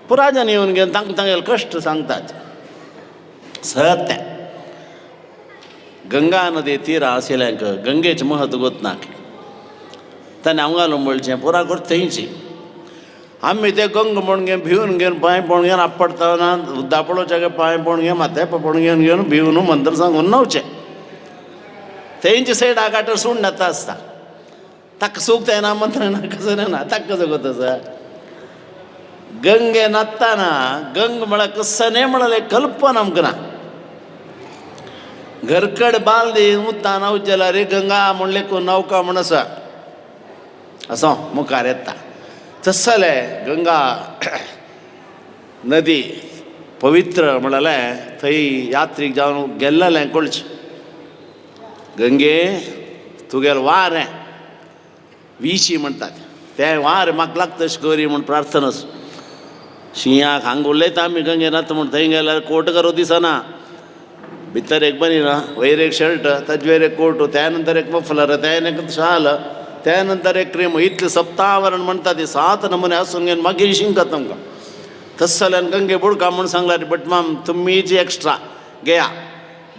पुराजन येवन घेवन तांगेले कश्ट सांगतात सत्य गंगा नदी तीर आशिल्ल्यांक गंगेचें महत्व गोतनाक ताणें आमगालो म्हणचें पुरा करता थंयची आमी ते गंग म्हण घेवन भिवन घेवन पांय पळोवन घेवन आपडतना दापडोचे पांय पळोवन घेवन माथे पळोवन घेवन घेवन भिवन मंत्र सांगून न्हवचें थंयचे सायडा गाटर सूण येता आसता ताका सूख येना मंत्र ना कसो ना ताका कसो गो तसो गंगे नातना गंग म्हळ्यार कसं नाही म्हणाले कल्पना आमकां ना घरकड बालदी उदता न्हांवचे जाल्यार गंगा म्हणले नौका म्हण आसा असो मुखार येता तसलें गंगा नदी पवित्र म्हणालें थंय यात्रीक जावन गेल्लें कळचें गंगे तुगेलें वारें विशी म्हणटात तें वारें म्हाका लागता अशें करी म्हूण प्रार्थना शिंयाक हांगा उलयता आमी गंगेन वता म्हूण थंय गेल्यार कोट करो दिसना भितर एक बनी ना वयर एक शर्ट ताजे वयर एक कोट त्या नंतर एक मफलर त्यान एक शाल त्या नंतर एक क्रीम इतलें सप्तावरण म्हणटा ती 7 नमुने आसून घेवन मागीर शिंकता आमकां तस जाल्यार गंगे बुडका म्हूण सांगल्यार बट माम तुमी जी एक्स्ट्रा घेया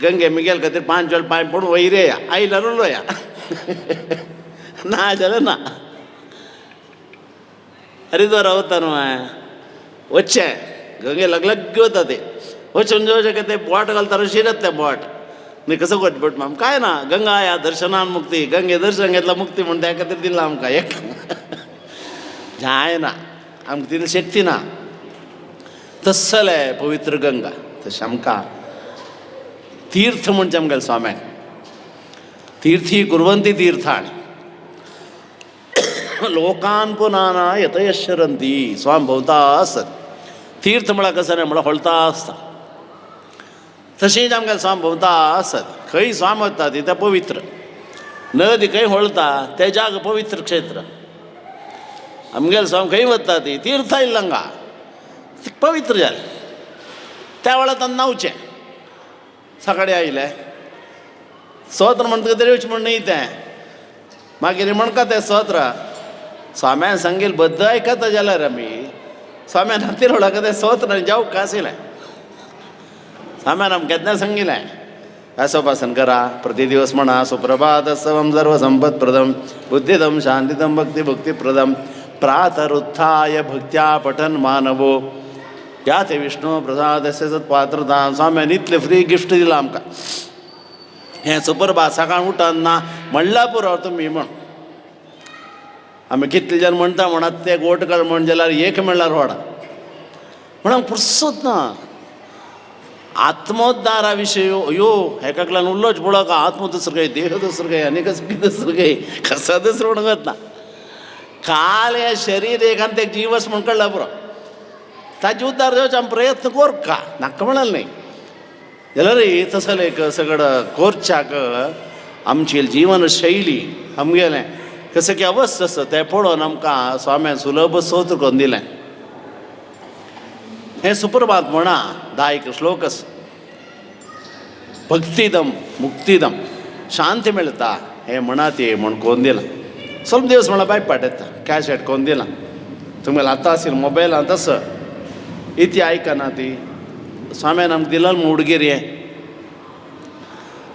गंगे मिगेल खातीर 5 वेळ पांय पडून वयर येया आयल्यार उलोया ना जाल्यार ना हरिद्वार वता न्हू वच्चें गंगे लगलग वता ते वचून जेवचें ते बोट घालता शिरत तें बोट न्ही कसो करचें बट माम कांय ना गंगा या दर्शनान मुक्ती गंगे दर्शन घेतला मुक्ती म्हूण त्या खातीर दिला आमकां एक जायना आमकां तितली शक्ती ना तसलें पवित्र गंगा तशें आमकां तीर्थ म्हणचें आमगेलें स्वाम्याक तीर्थी कुर्वन्ति तीर्थाणि लोकान पुनाना यतयश्चरन्ति स्वामी भोंवता आसत तीर्थ म्हळ्यार कसं न्ही म्हळ्यार हळता आसता तशेंच आमगेलें स्वामी भोंवता आसत खंय स्वामी वता ती तें पवित्र नदी खंय हळता तें जाग पवित्र क्षेत्र आमगेलें स्वामी खंय वता ती तीर्थ इल्लंगा पवित्र जालें त्या वेळार ताणें न्हांवचें सकाळीं आयलें स्तोत्र म्हणटा तरी वचचें म्हण न्ही तें मागीर म्हणटा तें स्तोत्र स्वाम्यान सांगेल बद्द आयकता जाल्यार आमी स्वाम्यान हातीर हळका तें स्तोत्र जावं आशिल्लें स्वाम्यान आमकां केन्ना सांगिल्लें व्यासोपासन करा प्रतिदिवस म्हणा सुप्रभात सवम सर्व संपत्प्रदम बुद्धिदम शांतिदम भक्तिप्रदम प्रातरुत्थाय भक्त्या पठन मानवो या ते विष्णू प्रसादस्य सत्पात्रता स्वाम्यान इतलें फ्री गिफ्ट दिलां आमकां हें सुप्रभात सकाळ उठना म्हणल्यार पुरो तुमी म्हण आमी कितले जन म्हणटा म्हणत ते गोटकाळ म्हण जाल्यार एक म्हणल्यार व्हडा म्हणून फुर्सत ना आत्मोद्धारा विशयी यो हेका लागून उल्लोच पळो का आत्म दुसरं काही देह दुसरं काही आनी कसं दुसरं काही कसं दुसरं म्हणत ना काल हे शरीर एखाद ते जीवस म्हण कळला पुरो ताजे उद्धार जावचे आमी प्रयत्न कर का नाका म्हणाल न्ही जाल्यार तसं एक सगळं कोरच्याक आमची जीवनशैली आमगेलें कसं की अवस्थ आसा तें पळोवन आमकां स्वाम्यान सुलभ सोत्र करून दिलें. हें सुप्रभात म्हणा 10 श्लोक आसा. भक्तिदम मुक्तिदम शांती मिळता हे म्हणा ती म्हण कोण दिलां. ಸ್ವಲ್ಪ दिवस म्हणा बायक पाठयता कॅशेट कोण दिलां. तुमगेलो आतां आसले मोबायलां तसं इती आयकना ती स्वाम्यान आमकां दिलां म्हूण उडगेर हें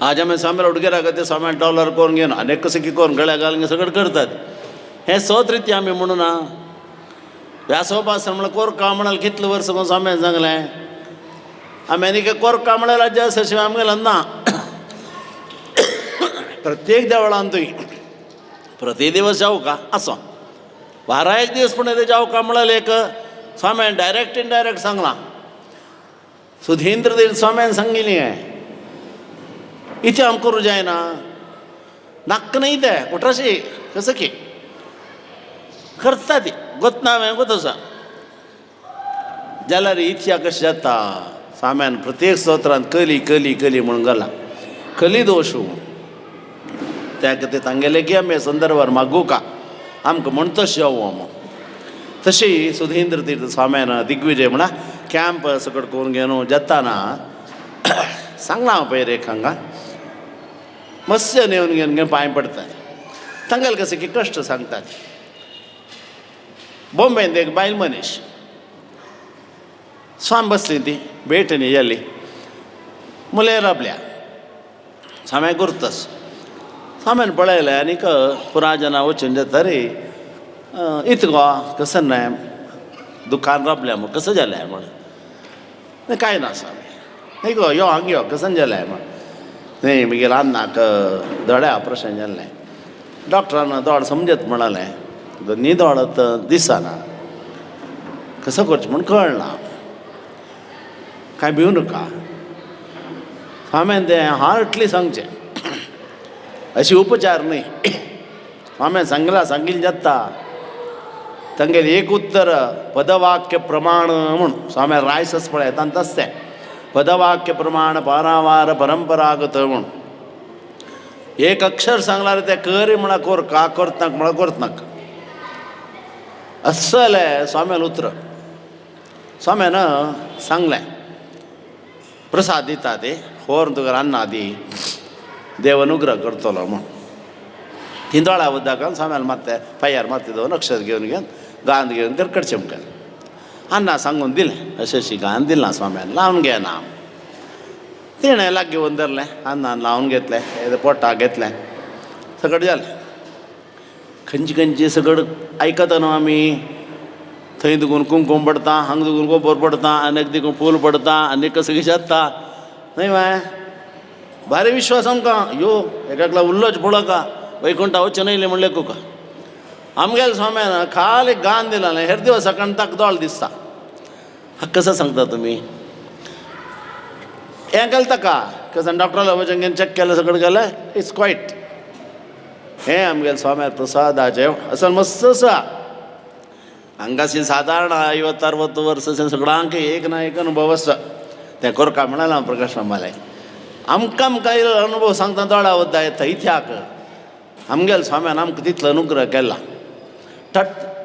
आज आमी स्वाम्यार उडगेर आसा ते स्वाम्यान डॉलर करून घेवन आनीक कसं की करून गळ्या घालून सगळें करतात. हें सोत रिती आमी म्हणूना व्यासोप आसा म्हणल्यार कोर कामणाल कितलें वर्स कोण स्वाम्यान सांगलें अमेरिका कोर कामणाल राज्य आसा शिवाय आमगेलें ना. प्रत्येक देवळांतूय प्रति दिवस जाऊ का असो वारा एक दिवस पण ते जाऊ का म्हणाल एक स्वाम्यान डायरेक्ट इनडायरेक्ट सांगला. सुधींद्र देव स्वाम्यान सांगिल्ली आहे इथे आम करूं जायना नाक नाही ते उठराशी कसं की करता ती गोतना हांवें गोत आसा जाल्यार इतल्या कशें जाता. स्वाम्यान प्रत्येक स्तोत्रांत कली कली कली म्हणून घाला कली दोशू त्या खातीर तांगेले की आमी संदर्भार मागू का आमकां म्हण तशें जावं तशी सुधींद्र तीर्थ स्वाम्यान दिग्विजय म्हणा कॅम्प सकट करून घेवन जेताना सांगला हांव पयर एक हांगा मत्स्य नेवन घेवन घेवन पांय पडतात. तांगेले कशें की कश्ट सांगतात. बॉम्बेंत एक बायल मनीस स्वाम बसली ती भेटणी गेली मुले राबल्या स्वाम्या गुर्तस स्वाम्यान पळयलें आनीक पुराय जाणां वचून जाता रे इतको कसं नाही दुकान राबल्या मग कसं जालें म्हण कांय ना स्वामी न्ही गो यो हांगा यो कसं जालें म्हण न्ही म्हगेलो अन्नाक दोळ्या ऑपरेशन जाल्लें. डॉक्टरान दोळ समजत म्हणालें न्ही दोळत दिसना कसं करचें म्हूण कळना. कांय भिवू नका स्वाम्यान तें हार्टली सांगचें अशी उपचार न्ही. हांवें सांगिल्लें जाता तांगेलें एक उत्तर पदवाक्य प्रमाण म्हूण स्वाम्यान रायसस पळय तांत तें पदवाक्य प्रमाण पारावार परंपरागत म्हूण एक अक्षर सांगल्यार तें कर म्हळ्यार कोर का करत नाका म्हळ्यार करत नाका असलें स्वाम्यान उतर. स्वाम्यान सांगलें प्रसाद दिता ते व्हरून तुका अन्ना दी देव अनुग्रह करतलो म्हूण. ती दोळा उदका घालून स्वाम्यान मात्ते पांयार मात्ते दवरून अक्षर घेवन गांद घेवन करकडचें मुखार अन्ना सांगून दिलें अशें अशी गांद दिलां स्वाम्यान लावन घेना. तिणें लाग घेवन धरलें अन्नान लावन घेतलें पोटाक घेतलें सगळें जालें. खंयची खंयची सगळं आयकता न्हू आमी थंय दुखून कुंकूम पडटा हांगा दुखून कोपर पडटा आनीक देखून फूल पडटा आनीक कसं जाता न्हय बाय. भारी विश्वास आमकां यो एकाकला उल्लोच पळोवका वैकुंठा वचून न्हयलें म्हणलें तुका आमगेले स्वाम्यान खाली गान दिलां हेर दिवस सकाळ ताका दोळ दिसता. हाका कसं सांगता तुमी हें केलें ताका कसं डॉक्टराला वचून घेवन चॅक केलें सगळें केलें इट्स क्वायट. हें आमगेले स्वाम्यार प्रसादाचें असल मस्त आसा. हांगाशी सादारण 50-60 वर्सां सगळ्यांक एक ना एक अनुभव आसा. तें करका म्हणालें हांव प्रकाश रामाले आमकां इल्लो अनुभव सांगता दोळा वद्दा येता इत्याक आमगेले स्वाम्यान आमकां तितलो अनुग्रह केला.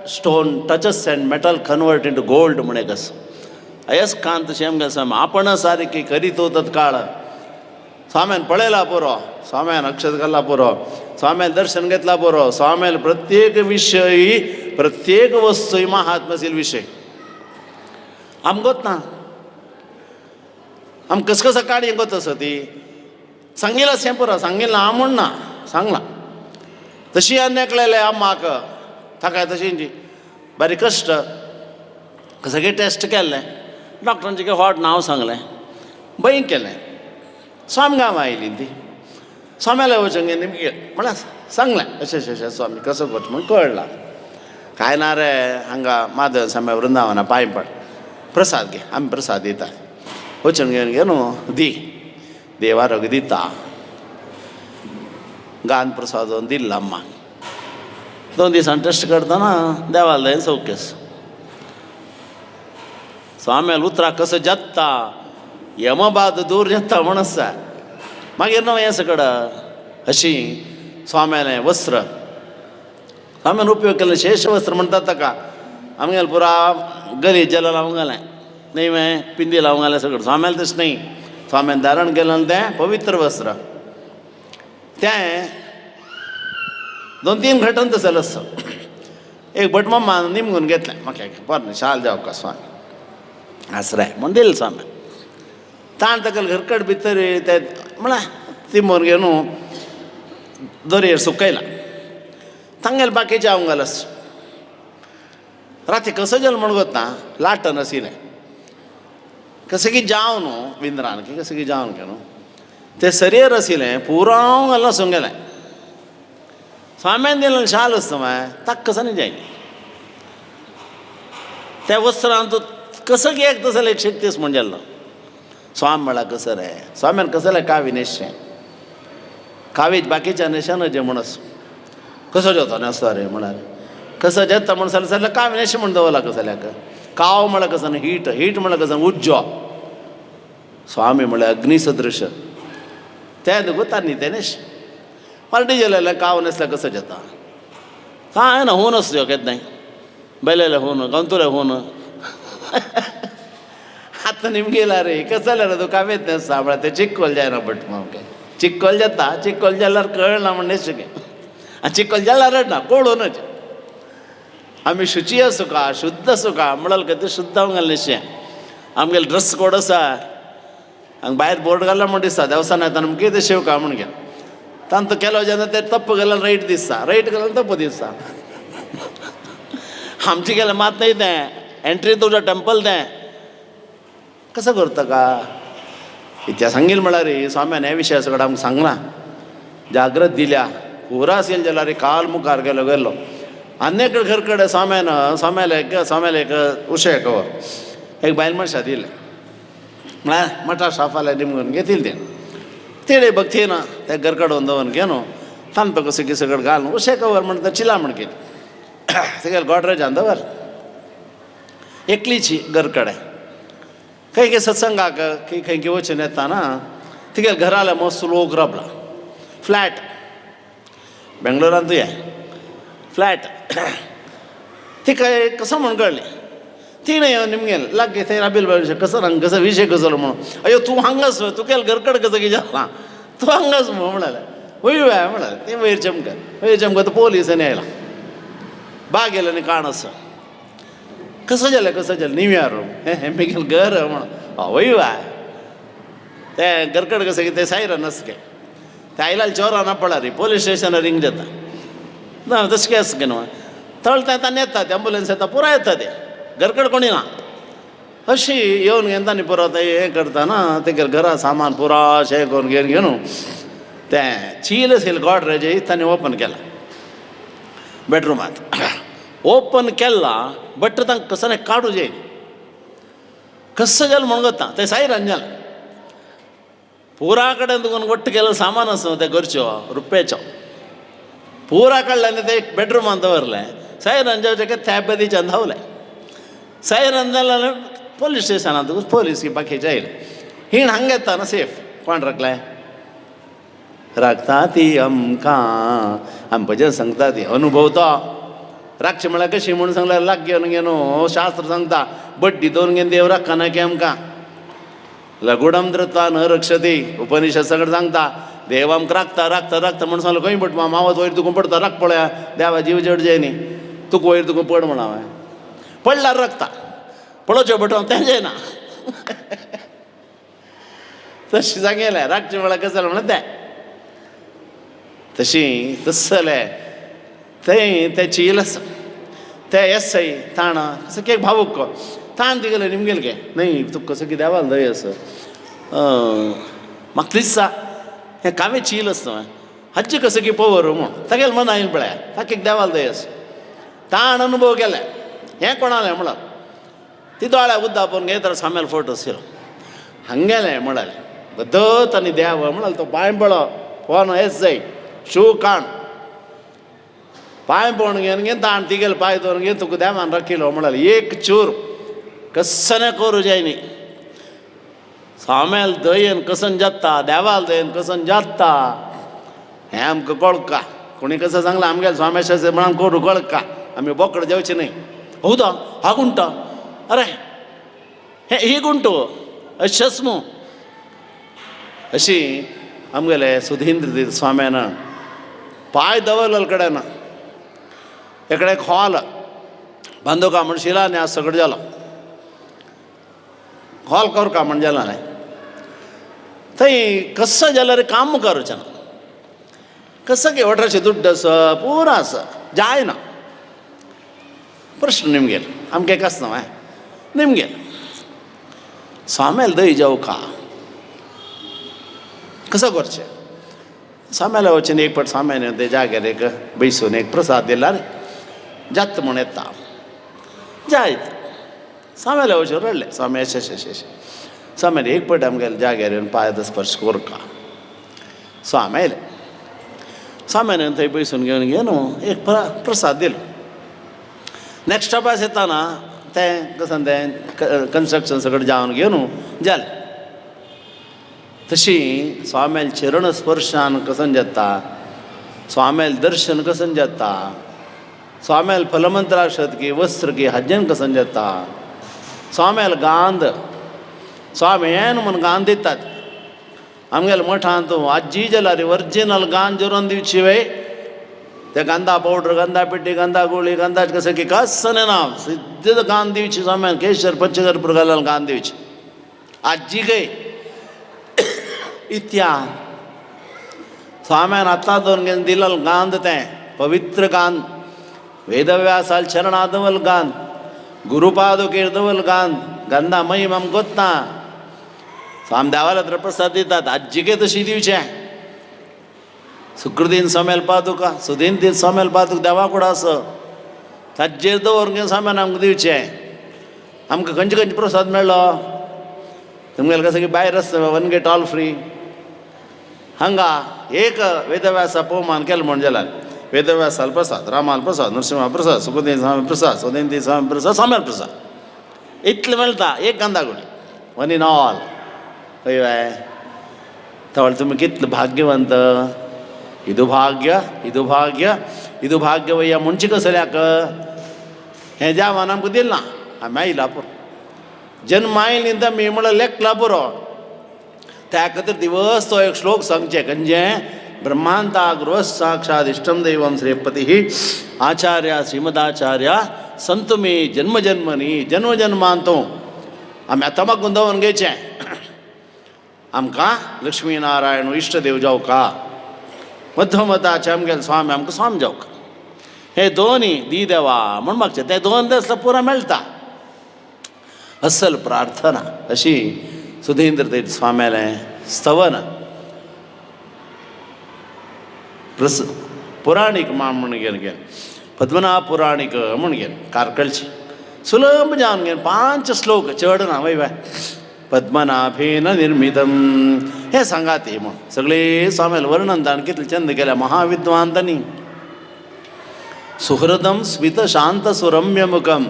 Stone touches and metal convert into gold म्हणे कसं अयस्कांत अशें आमगेले स्वामी आपण सारकी करीत तत्काळ स्वाम्यान पळयला पुरो स्वाम्यान अक्षत घातला पुरो स्वाम्यान दर्शन घेतला पुरो स्वाम्यान प्रत्येक विशय प्रत्येक वस्तू महात्म्यातील विशय आमकां गोत ना. आम कसं कसं काडी गोत आसा ती सांगिलां शें पुरो सांगिल्लें हांव म्हण ना सांगलां तशी आनी अम्माक थाकाय तशी बारी कश्ट सगळें टेस्ट केल्लें डॉक्टरांचें हॉट नांव सांगलें बईक केलें स्वामी गांव आयली ती स्वाम्याला वचून गेली म्हळ्यार सांगलें अशें अशें स्वामी कसो करचें म्हूण कळलां. कांय ना रे हांगा माधव स्वामी वृंदावना पांय पड प्रसाद घे आमी प्रसाद दिता वचून घेवन न्हू दी देव आरोग्य दिता. गान प्रसाद दिल्लो अम्माक 2 दिसांनी टेस्ट करतना देवाल दयेन सौख्य. स्वाम्याल उतराक कसं जत्ता यमबाद दूर जेता म्हणसा मागीर न्हू हें सकडं अशी स्वाम्यालें वस्त्र स्वाम्यान उपयोग केल्लें शेष वस्त्र म्हणटात ताका आमगेले पुरा गलीज जाल्यार लावूंक घालें न्ही मागीर पिंदी लावूंक घालें सगळें स्वाम्यालें तशें न्ही स्वाम्यान धारण केलें तें पवित्र वस्त्र तें 2-3 घटन तसलें आसा एक भटमामा निमगून घेतलें म्हाका बरें शाल जावका स्वामी आसराय म्हण दिलें स्वाम्यान ताण ताका घरकड भितर ते म्हळ्यार तिमोर घेवन दर्येर सुकयला तांगेले बाकीचे हांव घालस राती कसो जेल म्हण गोता लाटन आशिल्लें कसं की जाव न्हू विंद्रान की कसं की जावन न्हू तें सरेर आशिल्लें पुराव घालून वचूंक गेलें स्वाम्यान दिलें शाल आसता माय ताका कसो न्ही जायना त्या वस्त्रान तूं कसं की एक तसलें 131 म्हण जाल्लो स्वामी म्हळ्यार कसं रे स्वाम्यान कसलें कावी न्हेसचें कावीच बाकीच्या न्हेशन जें म्हणस कसो जेवता न्हेसता रे म्हळ्यार कसं जेता म्हण जाल्यार कावी न्हेश म्हण दवरला कसल्याक काव म्हळ्यार कसो हीट हीट म्हळ्यार कसो उज्जो स्वामी म्हळ्यार अग्नी सदृश तें गोता न्ही तें न्हेश पार्टी जेलेल्या काव न्हेसल्यार कसो जेता कांय ना होन आसयो केन्नाय बेलेले होन गंतुले होन आतां निमगेला रे कसं जाल्यार तूं कावेत न्हेसता म्हळ्यार तें चिक्कोल जायना बट म्हाका चिक्कोल जाता चिक्कोल जाल्यार कळना म्हण न्हेसचें आनी चिक्कोल जाल्यार रडना कळूनच आमी शुची आसूं का शुद्ध आसूं का म्हणल्यार खंय शुद्ध हांव घालून न्हेसचें आमगेलो ड्रेस कोड आसा हांगा भायर बोर्ड घालला म्हण दिसता देवस्थान येता आमकां कितें शेवका म्हण घे तांतो केलो जेन्ना ते तप्प घालून रायट दिसता रायट घालून तप्प दिसता आमचें गेलें मात न्ही तें एंट्री तुज्या टेंपल तें कसं करता का इतिहास सांगील म्हळ्यार स्वाम्यान हे विशय सगळं आमकां सांगला जागृत दिल्या पुरा आसलें जाल्यार काल मुखार गेलो गेल्लो अनेक घरकडे स्वाम्याले एक उशे कवर एक बायल मनशां दिलें म्हळ्यार मठा शाफाले निमगून घेतील तें तिडे भक्ती ना त्या घरकडून दवरून घेवन तांतो कसं की सगळं घालून उशे कवर म्हणटा चिला म्हण केली तेगेले गोडरेजान दवर एकलीची घरकडे खंय सत्संगाक खंय वचून येता ना तिगे घराले मस्त लोक राबला फ्लॅट बेंगलोरान तुये फ्लॅट तिका कसो म्हण कळ्ळें तिणें येवन निमगेलें लागीं थंय राबिल बायल कसो रंग कसो विशय कसो म्हणून अयो तूं हांगास तुगेलें घरकड कसो की जाला तूं हांगास म्हणाले वयर बाय म्हणाले तें वयर चमकत पोलीस आनी आयला बाग गेलो आनी काण आसा कसं जालें निव्यार हें मिगेल घर म्हण वय बाय तें घरकड कसं की तें सायरन आसा गे तें आयला चोरां ना पळा रे पोलीस स्टेशनार रिंग जाता ना तशें केस आसा गे न्हू तळटा येता येता ते एम्बुलन्स येता पुराय येता ते घरकड कोणी ना अशी येवन घेता न्ही पुरो ते हें करता ना तेगे घरा सामान पुरा अशें करून घेवन तें चील आशिल्लें गॉड्रेज ताणें ओपन केला बेडरुमांत ओपन केला बट तांकां कसो काडू जाय कसं जालें म्हण गोता तें सायरन जालें पुरा कडेन तुका वट्ट केलें सामान आसा तें घरच्यो रुपयाचो पुरा काडलें आनी तें एक बेडरुमांत दवरलें सायरन जावचे थॅबदीच्यान धांवलें सायरन जालें पोलीस स्टेशनांत पोलीस बाकीचे आयले हीण हांगा येता ना सेफ कोण राखलें राखता ती आमकां आमी भजन सांगता ती अनुभव तो राखचें म्हळ्यार कशी म्हणून सांगल्यार लाग घेवन घेवन शास्त्र सांगता बड्डी दोन घेवन देव राखना की आमकां लघुडम धृत्वा न रक्षती उपनिशद सगळें सांगता देव आमकां राखता राखता राखता म्हणून सांगलो खंय पड मावत वयर तुका पडता राख पळया देवा जीव जड जाय न्ही तुका वयर तुका पड म्हणा हांवें पडल्यार राखता पळोवचें बटन तें जायना तशें सांगलें राखचें म्हळ्यार कसं जालें म्हणून तें तशी तसलें तें चील आसा तें येसाय ताण कसो की भावूक को ताण तिगेलें निमगेल गे न्ही तुका कसो की देवाल दय आसा म्हाका दिसता हें कावें चील आसता हाचे कसो की पवर म्हूण तागेलें मन आयलें पळय ताका एक देवाल दय आसा ताण अनुभव केले हें कोणालें म्हळ्यार ती दोळ्या उद्दा पळोवन घेता सामेल फोटो आशिल्लो हांगेलें म्हणालें बदत आनी देव म्हणाल तो पांय पळो पोवन येस जाय शू काण पांय पळोवन घेवन ताण तिगेले पांय दवरून घेवन तुका देवान राखिलो म्हणाल एक चूर कसो करूं जाय न्ही स्वाम्याल दयेन कसन जाता देवाल दयेन कसन जाता हें आमकां कळका कोणी कसं सांगलं आमगेल्या स्वाम्याचे म्हणून करू कळका आमी बोकडे जेवचे न्ही हौदा हागुंटा अरे हे ಹೀಗುಂಟು ಅಶಸ್ಮು अशी आमगेले सुधींद्र तीर्थ स्वाम्यान पांय दवरलेले कडेन एकडे एक हॉल बांदोवका म्हण शिलान्यास सगळो जालो हॉल करका म्हण जालें थंय कसं जाल्यार काम करचें ना कसं की वॉटराचें दुड्ड आसा पुरो आसा जायना प्रश्न निमगेलो आमकां एक आसना निमगेलो स्वाम्याल दय जावका कसं करचें स्वाम्याला वचून एक फावट स्वाम्यान ते जाग्यार एक बैसून एक प्रसाद दिल्यार जात म्हण येता जायत स्वाम्याला वचून रडले स्वामी अशें अशें अशें स्वाम्यान एक फावट आमगेल्या जाग्यार येवन पांय स्पर्श करका स्वामी आयले स्वाम्यान थंय बैसून घेवन न्हू एक प्रसाद दिलो नेक्स्ट स्टॉपार येताना तें कसं तें कन्स्ट्रक्शन सगळें जावन घेवन जालें तशी स्वाम्याल चरण स्पर्शान कसन जाता स्वाम्याल दर्शन कसन जाता स्वाम्याल फलमंत्राक्षत की वस्त्र की हज्जन कसन जाता स्वाम्याल गांध स्वामी हेन म्हूण गांध दितात आमगेल्या मठांत आजी जाल्यार ओरिजिनल गांध जोरून दिवची वय ते गंधा पावडर गंधा पिट्टी गंधा गोळी गंधा कसं की कसं ना सिद्ध गांध दिवची स्वाम्यान केशर पंचकर्पूर घालून गांध दिवची आजी गय इत्या स्वाम्यान आतां दोन घेवन दिलेलें गांध तें पवित्र गांध वेदव्यासाल चरणादवल गांध गुरुपादुकेर दवल गांध गंधा महिम आमकां गोत्ता स्वामी देवाला तर प्रसाद दितात आज्जिके तशी दिवचें शुक्रदीन स्वाम्याल पादुका सुदीन तीन स्वाम्याल पादुका देवा कुडा आसा ताजेर दवरून घेवन स्वाम्यान आमकां दिवचें आमकां खंयचे खंयचे प्रसाद मेळ्ळो तुमगेलें कसं की भायर आसता वन गेट ऑल फ्री हांगा एक वेदव्यासा पवमान केलें म्हण जाल्यार वेदव्यासाल प्रसाद रामाल प्रसाद नरसिंहा प्रसाद सुखदेव स्वामी प्रसाद सुदेंती स्वामी प्रसाद स्वाम्याल प्रसाद इतलें मेळटा एक गंधागुडी वन इन ऑल खंय बाय थोडे तुमी कितले भाग्यवंत ಇದು ಭಾಗ್ಯ ಇದು ಭಾಗ್ಯ ಇದು ಭಾಗ್ಯವಯ್ಯ ಮುಂಚೆ कसल्याक हें देवान आमकां दिलें ना आमी आयला पुरो जन्म आयलींत आमी म्हळ्यार लेखला पुरो त्या खातीर दिवस तो एक श्लोक सांगचे खंयचे ब्रह्मांता गृह साक्षात इष्टम दैवम श्रीपती आचार्य श्रीमदाचार्य संत मे जन्म जन्मनी जन्म जन्मांतो आमी आतां मागून दवरून घेवचें आमकां लक्ष्मी नारायण इश्टदेव जावका मध्वमताचे आमगेले स्वामी आमकां स्वामी जावका हे दोनी दी देवा म्हण मागचें ते दोन दीस पुरो मेळटा असल प्रार्थना अशी सुधींद्र तीर्थ स्वाम्यालें स्तवन पुराणीक म्हण गेल पद्मनाभ पुराणीक म्हण गेल कारकळची सुलभ जावन गेल 5 श्लोक चड ना वय बाय पद्मनाभेन निर्मितम हे सांगात हे म्हण सगळे स्वाम्याल वर्णन ताणें कितलें चंद केल्या महाविद्वान तांणी सुहृदम स्मित शांत सुरम्य मुखम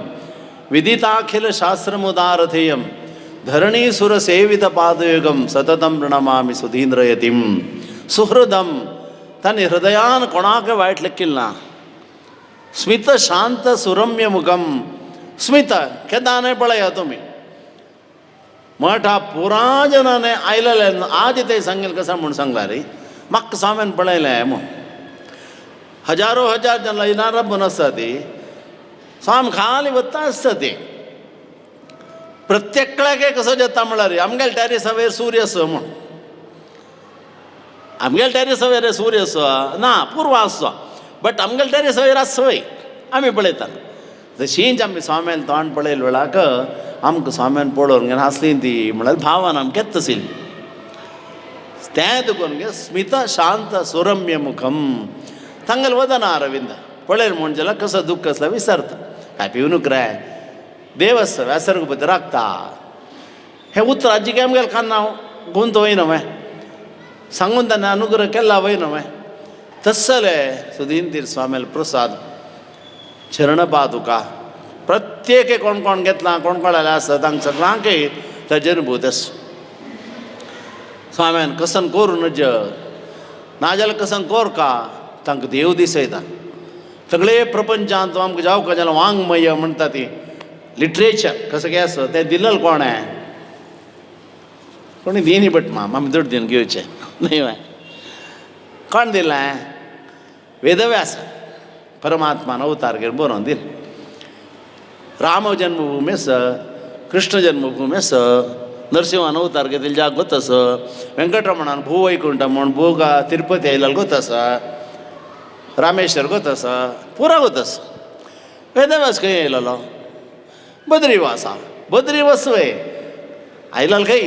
विदिताखिल शास्त्रमुदारथेयम धरणी सुर सेवित पादयुगम सततम प्रणमामि सुधींद्रयतिम सुहृदम तांणी हृदयान कोणाक वायट लेखिल्लें ना स्मित शांत सुरम्य मुखम स्मित केदांय पळया तुमी मठा पुरा जनांनी आयलेले आज ते सांगेल कसा म्हूण सांगला रे म्हाका स्वाम्यान पळयलें म्हूण हजारो हजार जनां येणारा बन आसता ती स्वामी खाली वता आसता ती प्रत्येकाक कसो जेता म्हळ्यार आमगेल्या टॅरिसा वयर सूर्य आसा म्हूण आमगेल्या टॅरिसा वयर सूर्य आसा ना पूर्व आसा बट आमगेल्या टॅरिसा वयर आसा वय आमी पळयता तशींच आमी स्वाम्यान तोंड पळयले वेळाक आमकां स्वाम्यान पळोवन घेवन हांसली ती म्हळ्यार भावान आमकां येत तशिल्ली तें देखून गे स्मित शांत सुरम्य मुखम तांगेलें वदना अरविंद पळयलें म्हण जाल्यार कसो दुख्ख आसला विसरता काय पिवनूक रे देव आसता व्यासर्गपती राखता हें उतर आजी केम गेलें कान हांव गुंत वयना माय सांगून ताणें अनुग्रह केला वयना माय तस्सलें सुधींद्र तीर्थ स्वाम्याल प्रसाद चरण पादुका प्रत्येक कोण कोण घेतला कोण कोणाले आसा तांकां सगळ्यांक ताजेर भूत आसा स्वाम्यान कसन कोर नज नाजाल्यार कसन कोर का तांकां देव दिसयता. सगळे प्रपंचांत आमकां जावं जाल्यार वाङ्मय म्हणटा ती लिटरेचर कसं काय असं तें दिलेलं कोण आहे कोणी दिनी बट आमी दुड्ड दिवन घेवचें न्ही बाय कोण दिलें वेदव्यास परमात्मान अवतार घेवन बरोवन दिलें. राम जन्मभूमी आसा कृष्ण जन्मभूमी आसा नरसिंहान अवतार घेतिल्लो जाग गोत आसा वेंकटरमणान भूवैकुंठ म्हूण भूगा तिरुपती आयल्याल गोत आसा रामेश्वर गोत आसा पुरा गोत आसा. वेदव्यास खंय येयलेलो बद्रीवासा बद्री वसवे आयलाल खंय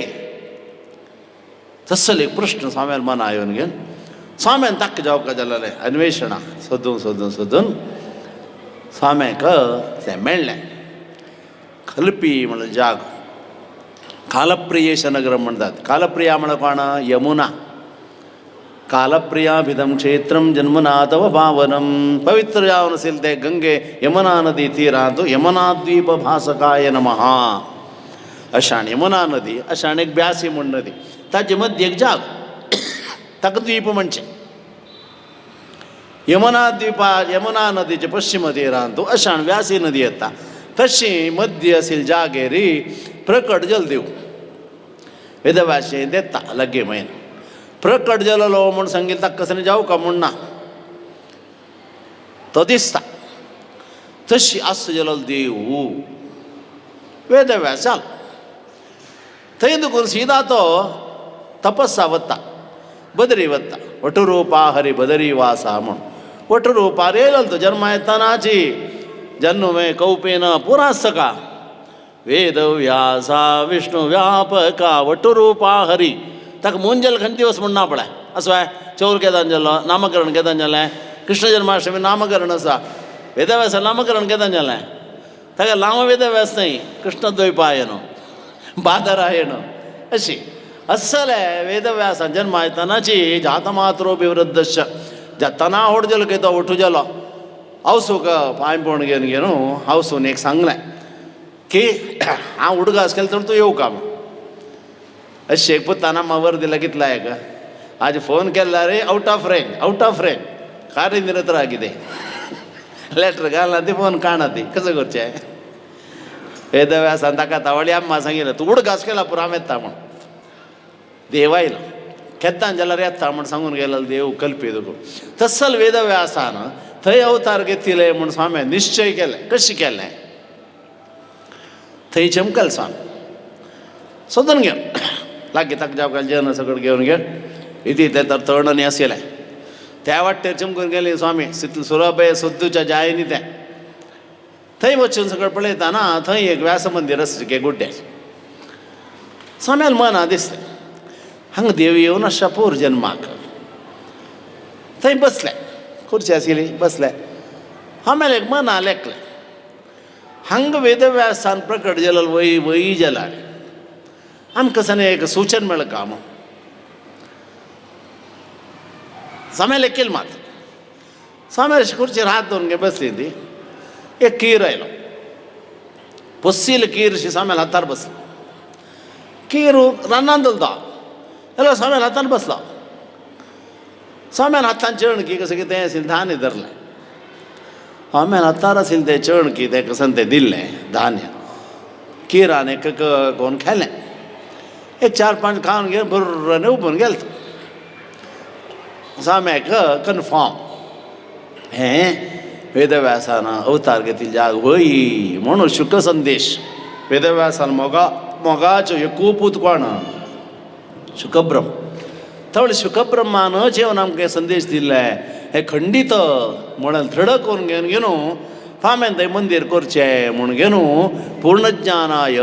तस्सले एक प्रश्न स्वाम्यान मना येवन घेवन स्वाम्यान ताक्क जावका जाल्यार अन्वेषणां सोदून सोदून सोदून स्वाम्याक तें मेळ्ळें. खलपी म्हणल्यार जाग कालप्रियेश नगरम म्हणटात. कालप्रिया म्हळ्यार कोण यमुना कालप्रियाभिधम क्षेत्रम जन्मना तव पावनम पवित्र जावन आशिल्लें तें गंगे यमुना नदी तीरांत यमुना द्वीप भासकाय नमः अशाण यमुना नदी अशाण एक ब्यासी म्हूण नदी ताचे मध्य एक जाग ताका द्वीप म्हणचें. यमुना नदीचे पश्चिम तीरांत अशाण व्यासी नदी येता तशी मध्य आशिल्ले जागेरी प्रकट जलदेव वेदव्यासें देता लगे म्हयन प्रकट जल्लो म्हूण सांगिल्लें ताका कसलें जावं म्हूण ना तो दिसता. तशी आस्त जल्लो देव वेदव्यास जालो. थंय दुखून सीदा तो तपस्सा वता बदरी वता वटुरूपा हरी बदरी वासा म्हूण वटुरूपार येयलो तो जन्मा येतानाची जन्मे कौपेन पुरास्तका वेदव्यासा विष्णु व्यापका वटुरूपा हरी ताका मुंजल खंय दिवस म्हूण ना पळय असो आहे चौल केदान जालो नामकरण केदान जालें कृष्ण जन्माष्टमी नामकरण आसा वेदव्यासा नामकरण केदान जालें ताका लांब वेदव्यास न्हय कृष्णद्वैपायनो बादरायणो अशी अस्सले वेदव्यासान जन्मा येतानाची जातमात्रोभिवृद्धश्च तना होड जालो की तो उठू जालो हावसूक पांय पळोवन घेवन घेवन हावसून एक सांगलें की हांव उडगास केलें तर तूं येवका म्हूण. अशें शेकपुताना वर दिला कितला एक आज फोन केला रे आउट ऑफ रेंज कार्य निरत कितें लेटर घालना ती फोन काणा ती कसं करचें. वेदव्यासान ताका तावळी आम्मा सांगिल्लें तूं उडगास केला पुरो हांव येता म्हूण. देव आयलो केत्तान जाल्यार येता म्हूण सांगून गेलो देव कल्पी देखून. तस्सल वेदव्यासान थंय अवतार घेतिले म्हूण स्वाम्यान निश्चय केलें. कशें केलें थंय चमकल स्वामी सोदून घेवन लागीं ताका जावकाल जेवण सगळें घेवन घेवन इथे तर तळणी आशिल्लें त्या वाटेर चमकून गेली स्वामी सुरभय सुद्दूच्या जायनी तें थंय वचून सगळें पळयताना थंय एक व्यास मंदिर आसा गुड्ड्याचें. स्वाम्याल मना दिसलें हांगा देव येवन आसा पूर जन्माक. थंय बसलें खुर्ची आशिल्ली बसलें. आमेल एक मना लेखलें हांगा वेदव्यासान प्रकट जालो वई जाल्यार आमकां सने एक सूचन मेळका म्हूण. स्वाम्याल लेखील मात स्वाम्याल खुर्चीर हात दवरून घे बसली ती एक कीर आयलो पस्सील कीर अशी स्वाम्याल हातार बसली. कीर रानांत दलता जाल्यार स्वाम्याल हातान बसलो. स्वाम्यान हातान चणकी कसं कितें आशिल्लें धान्य धरलें. स्वाम्यान हातार आशिल्लें तें चणकी तें कसन तें दिल्लें धान्य किरान एक कोण खेळ्ळें. एक 4-5 खावन घेवन बरोबर उबून गेलो. स्वाम्याक कन्फर्म हें वेदव्यासान अवतार घेतिल्ली जाग वय म्हणून शुक संदेश वेदव्यासान मोगाच्यो ह्यो खूब उतकोण शुकब्रह्म थोडे शुकब्रह्मान जेवन आमकां संदेश दिल्ले हे खंडीत म्हणून दृढ करून घेवन घेवन फाम्यान थंय मंदीर करचें म्हूण घेवन पूर्ण ज्ञानाय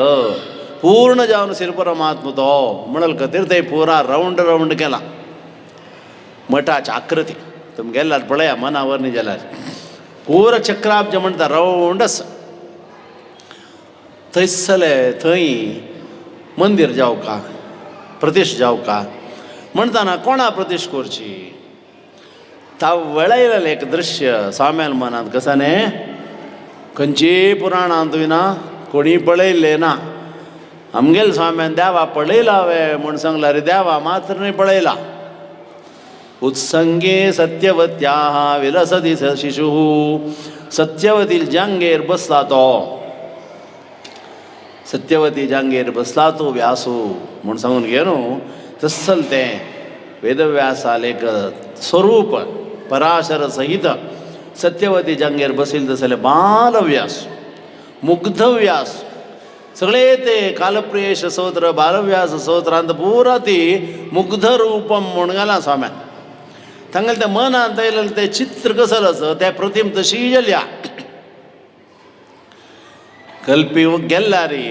पूर्ण जावन श्री परमात्मा तो म्हणल खातीर थंय पुरा रावंड केला. मठाची आकृती तुमी गेल्यार पळया मनावर न्ही जाल्यार पुरो चक्राब्ज म्हणटा रावंड आसा. थंयसले थंय मंदीर जावका प्रतिश्ठ जावका म्हणटाना कोणा प्रतिश्ठ करची ता वळयलेलें एक दृश्य स्वाम्याल मनांत कसाने खंयचीय पुराणांत विना कोणी पळयल्लें ना आमगेल स्वाम्यान देवा पळयला हांवें म्हूण सांगला रे देवा मात्र न्ही पळयला. उत्संगे सत्यवत्याः विलसति शिशुः सत्यवती जांगेर बसला तो. सत्यवती जांगेर बसला तो व्यासू म्हूण सांगून घे न्हू. तस्सल तें वेदव्यासाल एक स्वरूप पराशर सहित सत्यवती जांगेर बसिल तसले बालव्यास मुग्धव्यास सगळे ते कालप्रियेश स्तोत्र बालव्यास स्तोत्रांत पुरा ती मुग्ध रूपम म्हूण गेला स्वाम्यान. तांगेलें तें मनांत येयलें तें चित्र कसलें आसा त्या प्रतिम तशी गेल्या. कल्पी गेल्या रे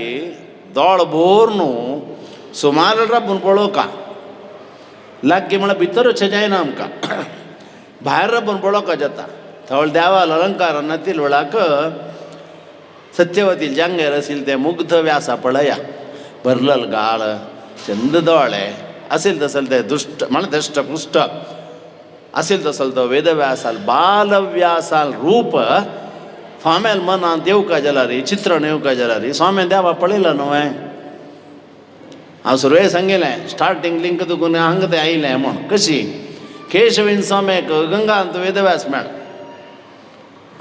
दोळ भोर न्हू सुमार राबून पळोवका लागीं म्हळ्यार भितरूच जायना आमकां भायर राबून पळोवका जाता. थळ देवाल अलंकार नातील वेळाक सत्यवती जांगेर आशिल्ले ते मुग्ध व्यासा पळया. भरलल गाळ चंद दोळे आशिल्ले तसले ते दुश्ट म्हळ्यार दश्ट पुश्ट आशिल्ले तसलो तो वेदव्यासाल बालव्यासाल रूप स्वाम्याल मनांत येवका जाल्यार चित्रण येवका जाल्यार स्वाम्यान देवा पळयला न्हू. हांव सुरवेळ सांगिल्लें स्टार्टींग लिंक तुकून हांगा तें आयलें म्हूण कशी केशवीन स्वाम्याक गंगांत वेदव्यास मेळ्ळा.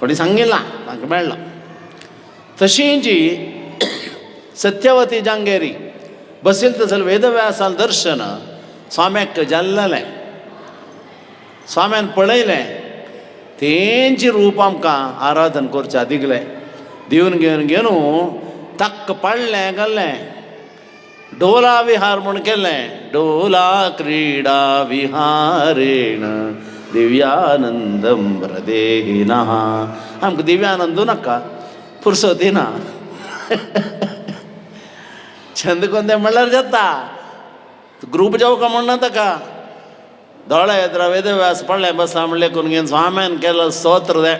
कोणी सांगिल्ला तांकां मेळ्ळा. तशी जी सत्यवती जांगेरी बसिल तसले वेदव्यासाल दर्शन स्वाम्याक जाल्लें. स्वाम्यान पळयलें तेंची रूप आमकां आराधन करच्या दिगलें. दिवन घेवन घेवन तक्क पाडलें घाल्लें डोला विहार म्हूण केलें. डोला क्रीडा विहारेण दिव्यानंदम प्रदेहिनः. आमकां दिव्यानंदू नाका फुरसत येना. छंद कोणते म्हणल्यार जाता ग्रूप जावका म्हणना ताका. दोळे येद्रा वेदव्यास पडलें बसा म्हणलें करून घेवन स्वाम्यान केलो स्तोत्र दे.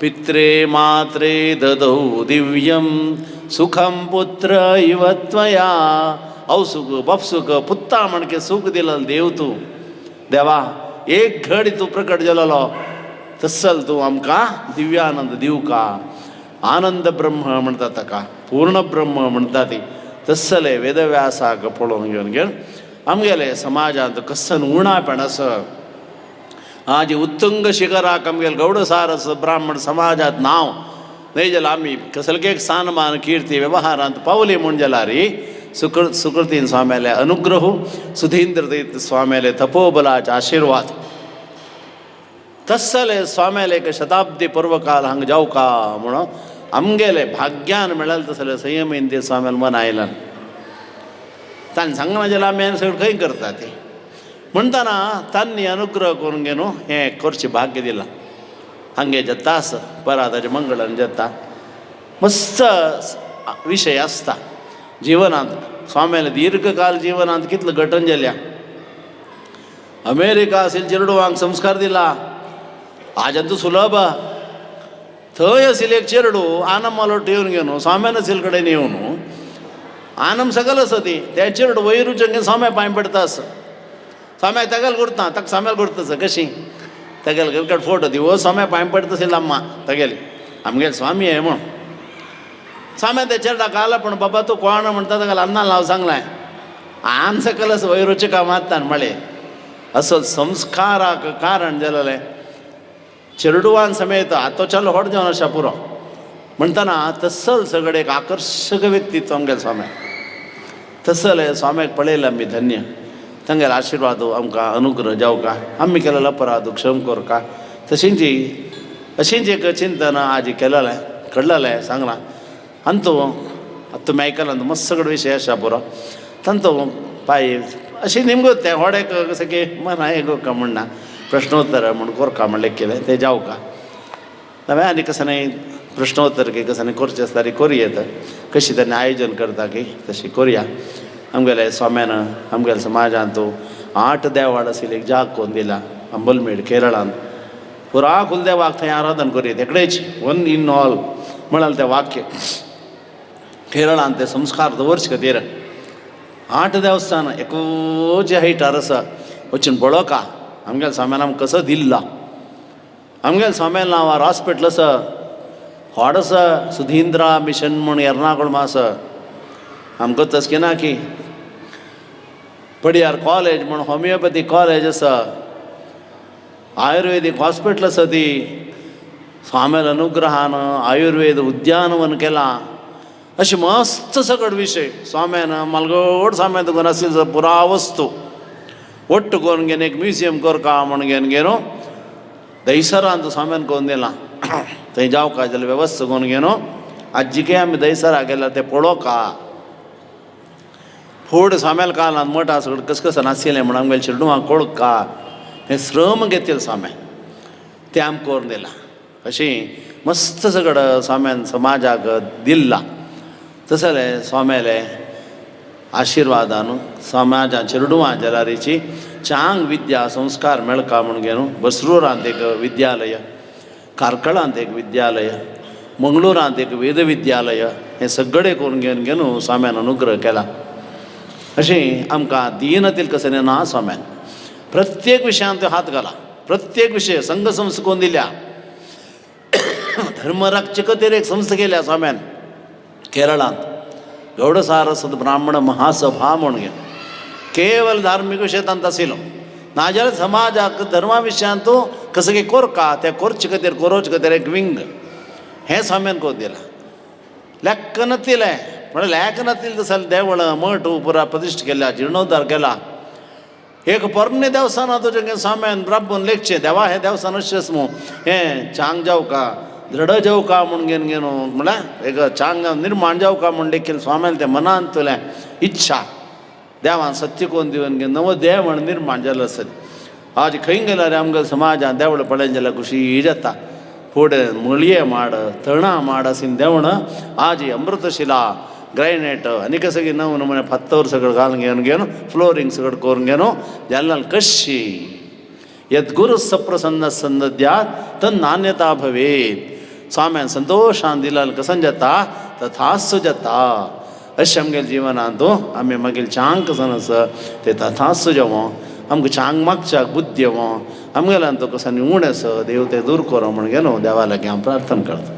पित्रे मात्रे ददौ दिव्यम सुखम पुत्र इव त्वया. औसुक बापसुक पुत्ता म्हणके सूख दिलेलो देव तूं. देवा एक घडी तूं प्रकट जालोलो तस्सल तूं आमकां दिव्यानंद दिवका. आनंद ब्रह्म म्हणटा ताका पूर्ण ब्रह्म म्हणटा ती. तस्सले वेदव्यासाक पळोवन घेवन आमगेले समाजांत कसन उणापण आसा. आज उत्तुंग शिखराक आमगेले गौडसारस ब्राह्मण समाजांत नांव न्हय जाल्यार आमी कसले एक स्थानमान किर्ती वेवहारांत पावली म्हूण जाल्यार सुकृतीन स्वाम्याले अनुग्रह सुधींद्र तीर्थ स्वाम्याले तपोबलाचे आशिर्वाद तस्सले स्वाम्याले एक शताब्दी पूर्वकाल हांगा जावका म्हणून आमगेले भाग्यान मेळ्ळें तसले संयमीन ते स्वाम्याल मन आयलां. ताणें सांगना जाल्यार आमी हें सगळें खंय करता ती म्हणटाना तांणी अनुग्रह करून घेवन हें करचें भाग्य दिलां. हांगे जाता आसा पराताच्या मंगळान जाता मस्त विशय आसता जिवनांत. स्वाम्याले दीर्घ काल जिवनांत कितलें घटन जाल्या. अमेरिका आशिल्ल्या चेडवांक संस्कार दिला आजंतू सुलभ. थंय आशिल्लें एक चेडू आनम मालोट येवन घेवन स्वाम्यान आशिल्ले कडेन येवन आनम सकल आसा ती त्या चेडू वैरूचें घेवन स्वाम्या पांय पडटा आसा. स्वाम्याक तेगेल करता ताका स्वाम्याल करता आसा कशी तेगेल क्रिकेट फोटो दिवो स्वाम्या पांय पडटा आशिल्ली अम्मा तेगेली आमगेले स्वामी हे म्हूण. स्वाम्या त्या चेडवाक आला पूण बाबा तूं कोण म्हणटा तेगेले अन्नान हांव सांगलें आन सकल आसा वैरूचें काम आत्ता म्हळें. असो संस्काराक कारण जालेलें चेडवान समेत आतोच्यालो व्हड जावन आसा पुरो म्हणटना तस्सल सगळे एक आकर्शक व्यक्तित्व आमगेले स्वाम्याक. तस्सले स्वाम्याक पळयलें आमी धन्य. तांगेले आशिर्वाद आमकां अनुग्रह जावका. आमी केलेलो अपराध क्षम करका. तशींच अशींच एक चिंतन आज केलेलें घडलेलें सांगलां. अंतू तुमी आयकलां मस्त सगळे विशय आसा पुरो तांतू पाय अशी निमगूत तें व्हड एक कशें की मना एक म्हणना प्रश्नोत्तर म्हूण करका म्हणलें केलें तें जावका. हांवें आनी कसं नाही प्रश्नोत्तर की कसं नाही करचें आसता करुया. कशी तेन्ना आयोजन करता की तशी करुया. आमगेले स्वाम्यान आमगेल्या समाजांत 8 देवाड आशिल्ले एक जाग कोन्न दिला अंबलमेड केरळांत. पुरा कुलदेवाक थंय आराधन करीत एकडेच वन इन ऑल म्हणाल तें वाक्य. केरळांत ते संस्कार दवरचे खातीर 8 देवस्थान एकूच हायटार आसा वचून पळोवका. आमगेल्या स्वाम्यान आमकां कसो दिल्ला. आमगेल्या स्वाम्यान नांवार हॉस्पिटल आसा व्हड आसा सुधींद्रा मिशन म्हूण एर्नाकुळमा आसा. आमकां तसकी ना की पडियार कॉलेज म्हण होमिओपॅथीक कॉलेज आसा, आयुर्वेदीक हॉस्पिटल आसा ती, स्वामेल अनुग्रहान आयुर्वेद उद्यानवन केलां, अशें मस्त सगळे विशय स्वाम्यान मलगड स्वाम्यान तुका नाशिल्लो पुरा वस्तू ಒಟ್ಟು करून घेवन एक म्युजियम करता म्हण घेवन घेवन दहिसरांत स्वाम्यान करून दिलां. थंय जावका जाल्यार वेवस्था करून घेवन आज्जिके आमी दहिसरा गेल्यार तें पळोवका. फूड स्वाम्याल कालांत मठा सगळें कसं कसं नाशिल्लें म्हण आमगेले शिरडुवां कळका हें श्रम घेतिल्लें स्वाम्यान तें आमकां करून दिलां. अशीं मस्त सगळं स्वाम्यान समाजाक दिल्लां. तसलें स्वाम्याले आशिर्वादान समाजान शिरडुवां जलारीची चांग विद्या संस्कार मेळका म्हण घेवन बसरूरांत एक विद्यालय, कारकळांत एक विद्यालय, मंगळुरांत एक वेद विद्यालय, हें सगळें करून घेवन घेवन स्वाम्यान अनुग्रह केला. अशें आमकां दीनतील कसं ना स्वाम्यान प्रत्येक विशयांत त्यो हात घाला. प्रत्येक विशय संघ संस्था करून दिल्या. धर्मरक्षक खातीर एक संस्था केल्या स्वाम्यान केरळांत, गौडसारस्वत ब्राह्मण महासभा म्हूण घेवन केवल धार्मीक विशयांत आशिल्लो, नाजाल्यार समाजाक धर्मा विशयांत तूं कसं कितें करता तें करचे खातीर एक विंग हें स्वाम्यान करून दिलां. लेक्क नातिलें म्हळ्यार लेख नातिलें तसलें देवळ मठ पुरा प्रतिश्ठ केल्या, जिर्णोद्धार केला. एक पोरणे देवस्थान तुजें स्वाम्यान ब्राह्मण लेखचें देवा हें देवस्थान अशेंच मू हें चांग जावका दृढ जावका म्हूण घेवन घेवन म्हळ्यार एक चांग निर्माण जावका म्हूण देखील स्वाम्यान तें मनांत तुलें इच्छा देवान सत्य करून दिवन घेवन नवो देव म्हण निर्माण जालो आसत. आज खंय गेल्यार आमगे समाजान देवळ पळयलें जाल्यार खुशी जाता. फुडें मुळये माड तणां माड आसीन देवण आज ही अमृतशिला ग्रायनेट आनीक सगळी नव नमुने पत्तोर सगळं घालून घेवन फ्लोरिंग सगळं करून घेवन जाल्यार कशी यद्गुरु सप्रसन्न सन्नद्यात तन नान्यता भवेत. स्वाम्यान संतोषान दिलाल कसन जाता तथास्तु जाता. अशें आमगेल्या जिवनांत आमी मागीर चांग कसन आसा तें तथास्तु जावं, आमकां चांग मागच्याक बुद्धी येवं, आमगेल्यान तो कसांनी उण आसा देव तें दूर करो म्हण घेवन देवा लागीं हांव प्रार्थना करता.